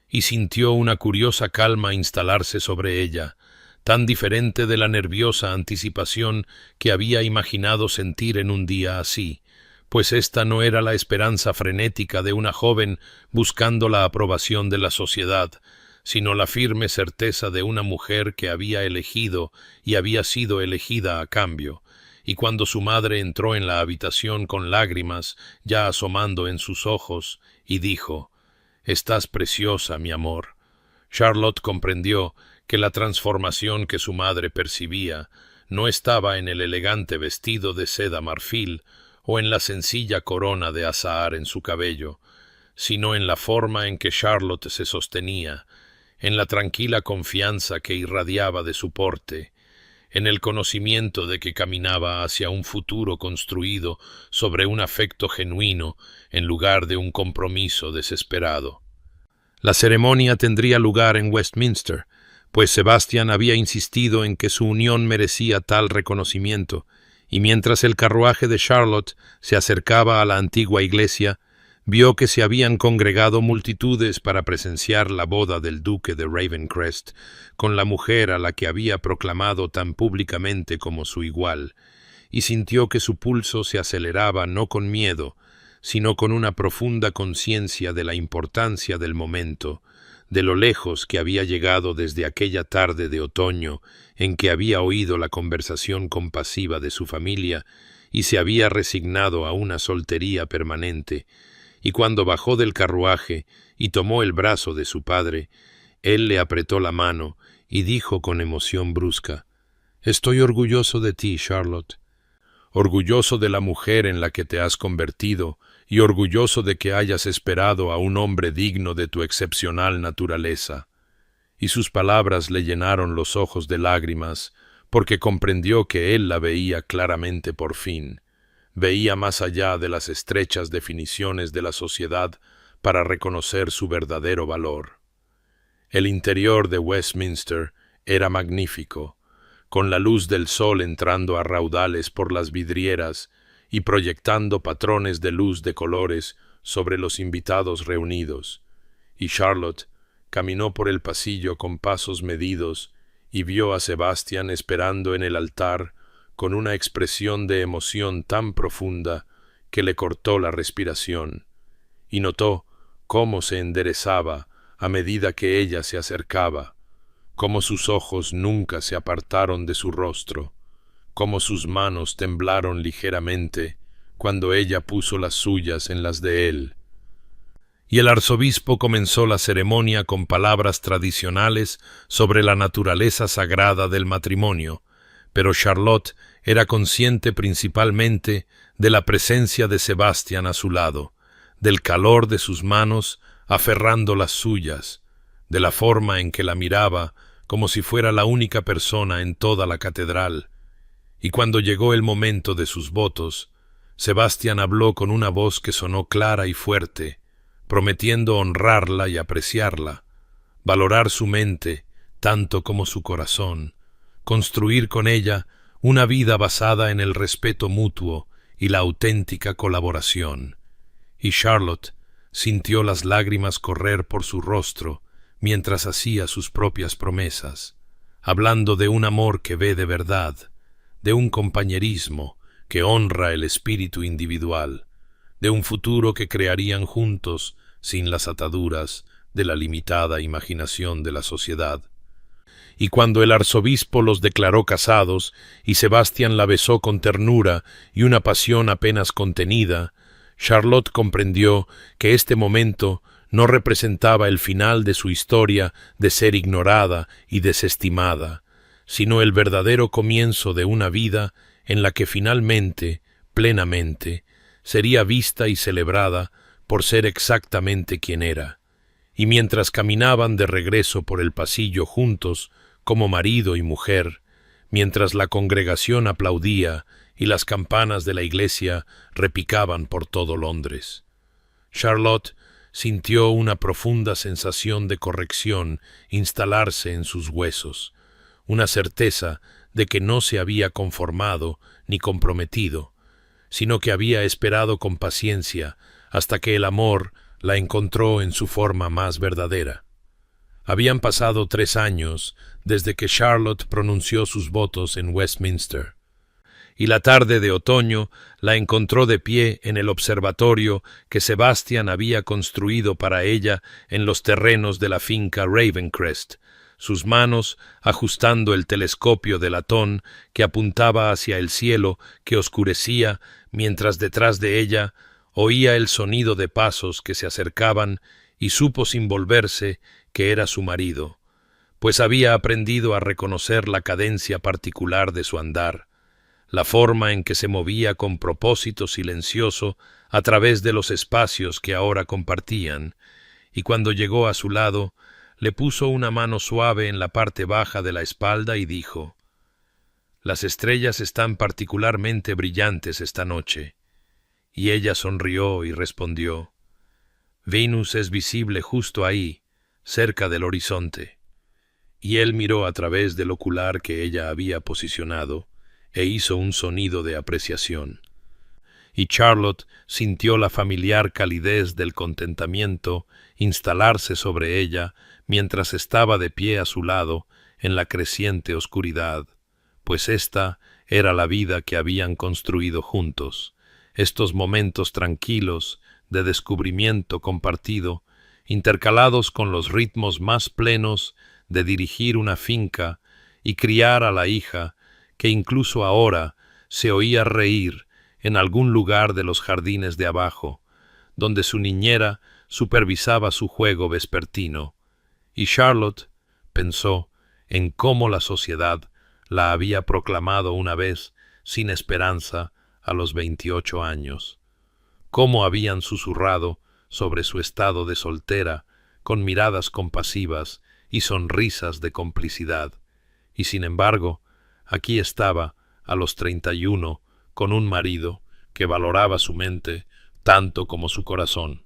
Y sintió una curiosa calma instalarse sobre ella, tan diferente de la nerviosa anticipación que había imaginado sentir en un día así, pues esta no era la esperanza frenética de una joven buscando la aprobación de la sociedad, sino la firme certeza de una mujer que había elegido y había sido elegida a cambio. Y cuando su madre entró en la habitación con lágrimas ya asomando en sus ojos, y dijo: «Estás preciosa, mi amor», Charlotte comprendió que la transformación que su madre percibía no estaba en el elegante vestido de seda marfil o en la sencilla corona de azahar en su cabello, sino en la forma en que Charlotte se sostenía, en la tranquila confianza que irradiaba de su porte, en el conocimiento de que caminaba hacia un futuro construido sobre un afecto genuino en lugar de un compromiso desesperado. La ceremonia tendría lugar en Westminster, pues Sebastián había insistido en que su unión merecía tal reconocimiento, y mientras el carruaje de Charlotte se acercaba a la antigua iglesia, vio que se habían congregado multitudes para presenciar la boda del duque de Ravencrest con la mujer a la que había proclamado tan públicamente como su igual, y sintió que su pulso se aceleraba no con miedo, sino con una profunda conciencia de la importancia del momento, de lo lejos que había llegado desde aquella tarde de otoño en que había oído la conversación compasiva de su familia y se había resignado a una soltería permanente. Y cuando bajó del carruaje y tomó el brazo de su padre, él le apretó la mano y dijo con emoción brusca: «Estoy orgulloso de ti, Charlotte, orgulloso de la mujer en la que te has convertido y orgulloso de que hayas esperado a un hombre digno de tu excepcional naturaleza». Y sus palabras le llenaron los ojos de lágrimas, porque comprendió que él la veía claramente por fin. Veía más allá de las estrechas definiciones de la sociedad para reconocer su verdadero valor. El interior de Westminster era magnífico, con la luz del sol entrando a raudales por las vidrieras y proyectando patrones de luz de colores sobre los invitados reunidos, y Charlotte caminó por el pasillo con pasos medidos y vio a Sebastián esperando en el altar con una expresión de emoción tan profunda que le cortó la respiración, y notó cómo se enderezaba a medida que ella se acercaba, cómo sus ojos nunca se apartaron de su rostro, cómo sus manos temblaron ligeramente cuando ella puso las suyas en las de él. Y el arzobispo comenzó la ceremonia con palabras tradicionales sobre la naturaleza sagrada del matrimonio, pero Charlotte era consciente principalmente de la presencia de Sebastián a su lado, del calor de sus manos aferrando las suyas, de la forma en que la miraba como si fuera la única persona en toda la catedral. Y cuando llegó el momento de sus votos, Sebastián habló con una voz que sonó clara y fuerte, prometiendo honrarla y apreciarla, valorar su mente tanto como su corazón, construir con ella una vida basada en el respeto mutuo y la auténtica colaboración. Y Charlotte sintió las lágrimas correr por su rostro mientras hacía sus propias promesas, hablando de un amor que ve de verdad, de un compañerismo que honra el espíritu individual, de un futuro que crearían juntos sin las ataduras de la limitada imaginación de la sociedad. Y cuando el arzobispo los declaró casados y Sebastián la besó con ternura y una pasión apenas contenida, Charlotte comprendió que este momento no representaba el final de su historia de ser ignorada y desestimada, sino el verdadero comienzo de una vida en la que finalmente, plenamente, sería vista y celebrada por ser exactamente quien era. Y mientras caminaban de regreso por el pasillo juntos, como marido y mujer, mientras la congregación aplaudía y las campanas de la iglesia repicaban por todo Londres, Charlotte sintió una profunda sensación de corrección instalarse en sus huesos, una certeza de que no se había conformado ni comprometido, sino que había esperado con paciencia hasta que el amor la encontró en su forma más verdadera. Habían pasado 3 años desde que Charlotte pronunció sus votos en Westminster, y la tarde de otoño la encontró de pie en el observatorio que Sebastián había construido para ella en los terrenos de la finca Ravencrest, sus manos ajustando el telescopio de latón que apuntaba hacia el cielo que oscurecía mientras detrás de ella oía el sonido de pasos que se acercaban y supo sin volverse que era su marido, pues había aprendido a reconocer la cadencia particular de su andar, la forma en que se movía con propósito silencioso a través de los espacios que ahora compartían, y cuando llegó a su lado, le puso una mano suave en la parte baja de la espalda y dijo: «Las estrellas están particularmente brillantes esta noche». Y ella sonrió y respondió: «Venus es visible justo ahí, cerca del horizonte». Y él miró a través del ocular que ella había posicionado e hizo un sonido de apreciación. Y Charlotte sintió la familiar calidez del contentamiento instalarse sobre ella mientras estaba de pie a su lado en la creciente oscuridad, pues esta era la vida que habían construido juntos, estos momentos tranquilos de descubrimiento compartido, intercalados con los ritmos más plenos de dirigir una finca y criar a la hija que incluso ahora se oía reír en algún lugar de los jardines de abajo, donde su niñera supervisaba su juego vespertino, y Charlotte pensó en cómo la sociedad la había proclamado una vez sin esperanza a los 28 años, cómo habían susurrado sobre su estado de soltera con miradas compasivas y sonrisas de complicidad, y sin embargo, aquí estaba, a los 31, con un marido que valoraba su mente tanto como su corazón,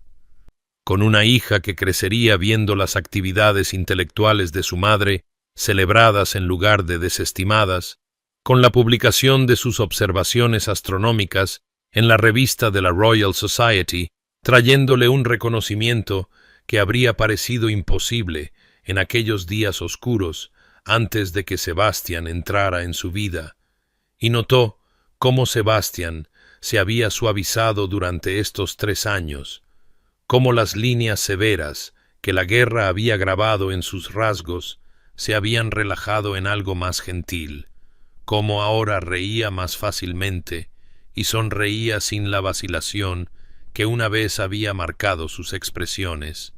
con una hija que crecería viendo las actividades intelectuales de su madre celebradas en lugar de desestimadas, con la publicación de sus observaciones astronómicas en la revista de la Royal Society, trayéndole un reconocimiento que habría parecido imposible en aquellos días oscuros antes de que Sebastián entrara en su vida, y notó cómo Sebastián se había suavizado durante estos 3 años, cómo las líneas severas que la guerra había grabado en sus rasgos se habían relajado en algo más gentil, cómo ahora reía más fácilmente y sonreía sin la vacilación que una vez había marcado sus expresiones,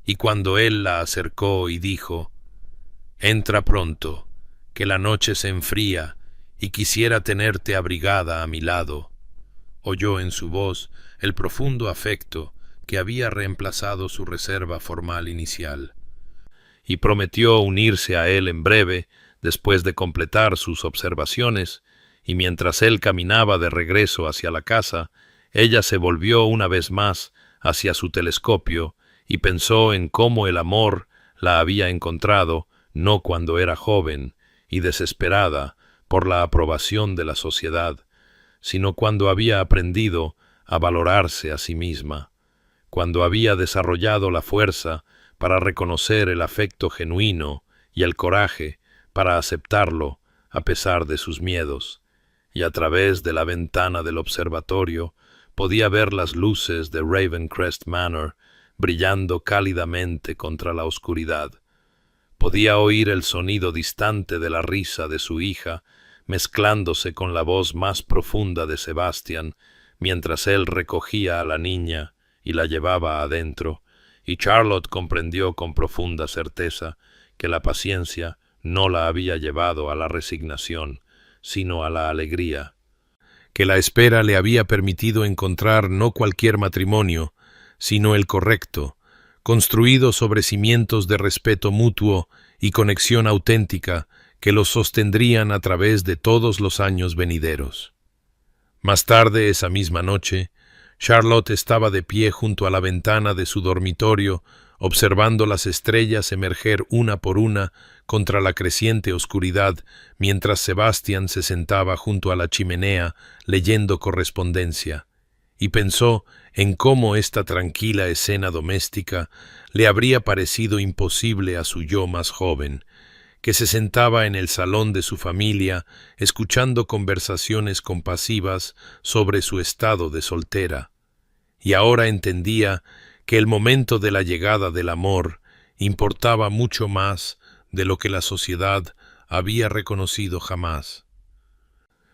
y cuando él la acercó y dijo: «Entra pronto, que la noche se enfría y quisiera tenerte abrigada a mi lado», oyó en su voz el profundo afecto que había reemplazado su reserva formal inicial, y prometió unirse a él en breve, después de completar sus observaciones, y mientras él caminaba de regreso hacia la casa, ella se volvió una vez más hacia su telescopio y pensó en cómo el amor la había encontrado, no cuando era joven y desesperada por la aprobación de la sociedad, sino cuando había aprendido a valorarse a sí misma, cuando había desarrollado la fuerza para reconocer el afecto genuino y el coraje para aceptarlo a pesar de sus miedos, y a través de la ventana del observatorio podía ver las luces de Ravencrest Manor brillando cálidamente contra la oscuridad. Podía oír el sonido distante de la risa de su hija mezclándose con la voz más profunda de Sebastian mientras él recogía a la niña y la llevaba adentro, y Charlotte comprendió con profunda certeza que la paciencia no la había llevado a la resignación, sino a la alegría, que la espera le había permitido encontrar no cualquier matrimonio, sino el correcto, construido sobre cimientos de respeto mutuo y conexión auténtica que los sostendrían a través de todos los años venideros. Más tarde, esa misma noche, Charlotte estaba de pie junto a la ventana de su dormitorio, observando las estrellas emerger una por una contra la creciente oscuridad, mientras Sebastian se sentaba junto a la chimenea leyendo correspondencia, y pensó en cómo esta tranquila escena doméstica le habría parecido imposible a su yo más joven, que se sentaba en el salón de su familia escuchando conversaciones compasivas sobre su estado de soltera, y ahora entendía que el momento de la llegada del amor importaba mucho más de lo que la sociedad había reconocido jamás.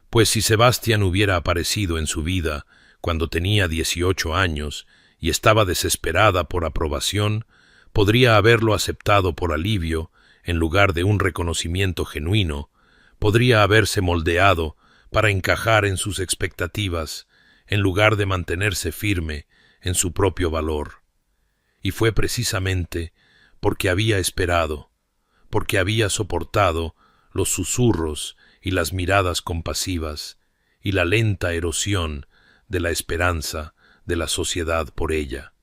Pues si Sebastián hubiera aparecido en su vida cuando tenía 18 años y estaba desesperada por aprobación, podría haberlo aceptado por alivio en lugar de un reconocimiento genuino, podría haberse moldeado para encajar en sus expectativas en lugar de mantenerse firme en su propio valor. Y fue precisamente porque había esperado, porque había soportado los susurros y las miradas compasivas y la lenta erosión de la esperanza de la sociedad por ella,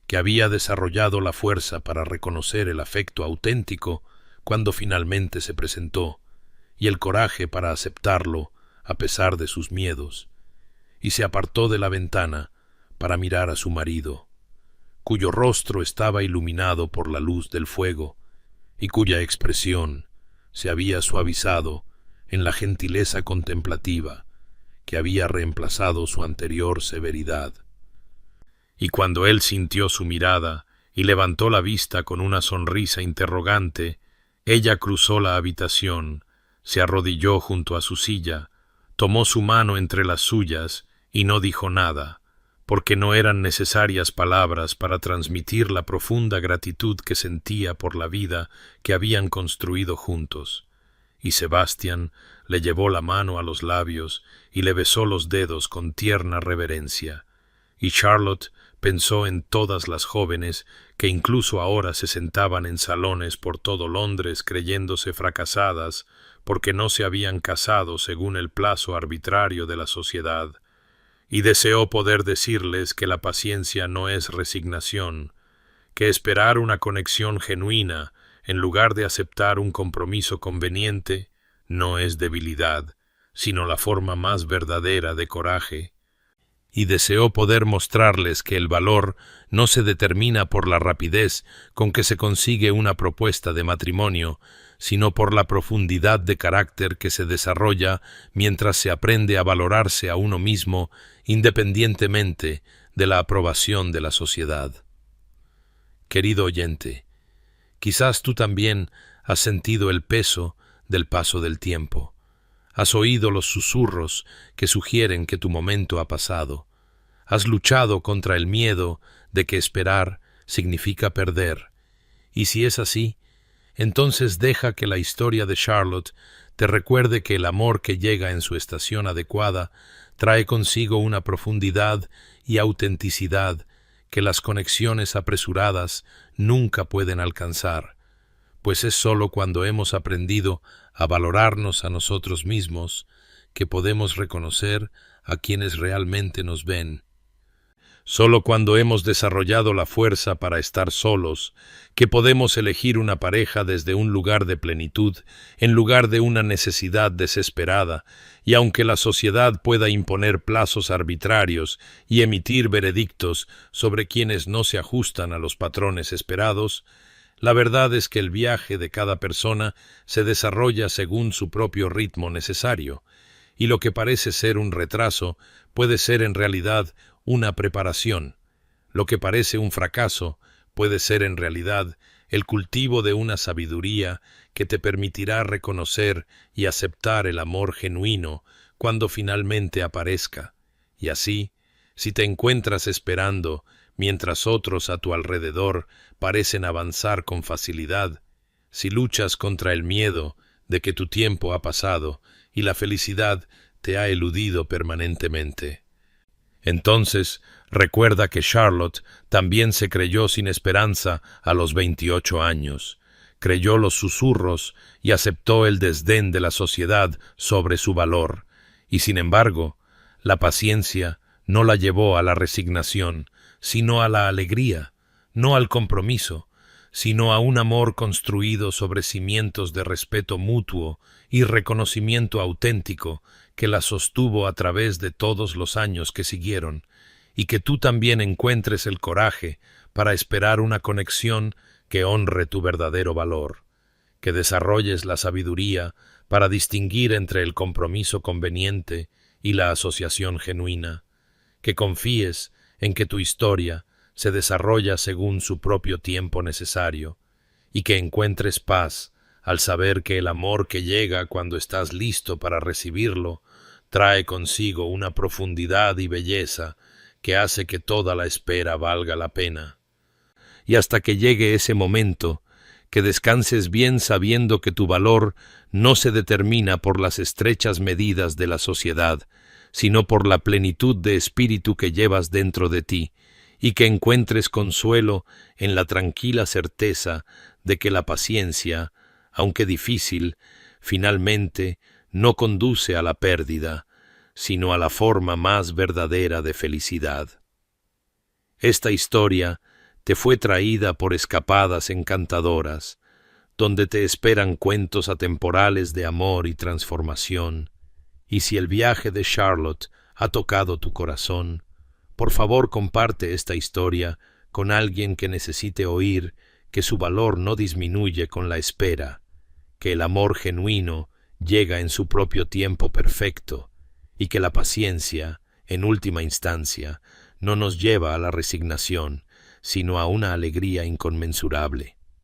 que había desarrollado la fuerza para reconocer el afecto auténtico cuando finalmente se presentó, y el coraje para aceptarlo a pesar de sus miedos, y se apartó de la ventana para mirar a su marido, cuyo rostro estaba iluminado por la luz del fuego, y cuya expresión se había suavizado en la gentileza contemplativa que había reemplazado su anterior severidad. Y cuando él sintió su mirada y levantó la vista con una sonrisa interrogante, ella cruzó la habitación, se arrodilló junto a su silla, tomó su mano entre las suyas y no dijo nada, porque no eran necesarias palabras para transmitir la profunda gratitud que sentía por la vida que habían construido juntos. Y Sebastián le llevó la mano a los labios y le besó los dedos con tierna reverencia, y Charlotte pensó en todas las jóvenes que incluso ahora se sentaban en salones por todo Londres creyéndose fracasadas porque no se habían casado según el plazo arbitrario de la sociedad, y deseó poder decirles que la paciencia no es resignación, que esperar una conexión genuina en lugar de aceptar un compromiso conveniente no es debilidad, sino la forma más verdadera de coraje, y deseó poder mostrarles que el valor no se determina por la rapidez con que se consigue una propuesta de matrimonio, sino por la profundidad de carácter que se desarrolla mientras se aprende a valorarse a uno mismo independientemente de la aprobación de la sociedad. Querido oyente, quizás tú también has sentido el peso del paso del tiempo. Has oído los susurros que sugieren que tu momento ha pasado. Has luchado contra el miedo de que esperar significa perder. Y si es así, entonces deja que la historia de Charlotte te recuerde que el amor que llega en su estación adecuada trae consigo una profundidad y autenticidad que las conexiones apresuradas nunca pueden alcanzar, pues es sólo cuando hemos aprendido a valorarnos a nosotros mismos que podemos reconocer a quienes realmente nos ven. Solo cuando hemos desarrollado la fuerza para estar solos, que podemos elegir una pareja desde un lugar de plenitud, en lugar de una necesidad desesperada, y aunque la sociedad pueda imponer plazos arbitrarios y emitir veredictos sobre quienes no se ajustan a los patrones esperados, la verdad es que el viaje de cada persona se desarrolla según su propio ritmo necesario, y lo que parece ser un retraso puede ser en realidad una preparación. Lo que parece un fracaso puede ser en realidad el cultivo de una sabiduría que te permitirá reconocer y aceptar el amor genuino cuando finalmente aparezca. Y así, si te encuentras esperando mientras otros a tu alrededor parecen avanzar con facilidad, si luchas contra el miedo de que tu tiempo ha pasado y la felicidad te ha eludido permanentemente, entonces recuerda que Charlotte también se creyó sin esperanza a los 28 años, creyó los susurros y aceptó el desdén de la sociedad sobre su valor, y sin embargo, la paciencia no la llevó a la resignación, sino a la alegría, no al compromiso, sino a un amor construido sobre cimientos de respeto mutuo y reconocimiento auténtico que la sostuvo a través de todos los años que siguieron, y que tú también encuentres el coraje para esperar una conexión que honre tu verdadero valor, que desarrolles la sabiduría para distinguir entre el compromiso conveniente y la asociación genuina, que confíes en que tu historia se desarrolla según su propio tiempo necesario, y que encuentres paz al saber que el amor que llega cuando estás listo para recibirlo trae consigo una profundidad y belleza que hace que toda la espera valga la pena. Y hasta que llegue ese momento, que descanses bien sabiendo que tu valor no se determina por las estrechas medidas de la sociedad, sino por la plenitud de espíritu que llevas dentro de ti, y que encuentres consuelo en la tranquila certeza de que la paciencia, aunque difícil, finalmente no conduce a la pérdida, sino a la forma más verdadera de felicidad. Esta historia te fue traída por Escapadas Encantadoras, donde te esperan cuentos atemporales de amor y transformación, y si el viaje de Charlotte ha tocado tu corazón, por favor comparte esta historia con alguien que necesite oír que su valor no disminuye con la espera, que el amor genuino llega en su propio tiempo perfecto y que la paciencia, en última instancia, no nos lleva a la resignación, sino a una alegría inconmensurable.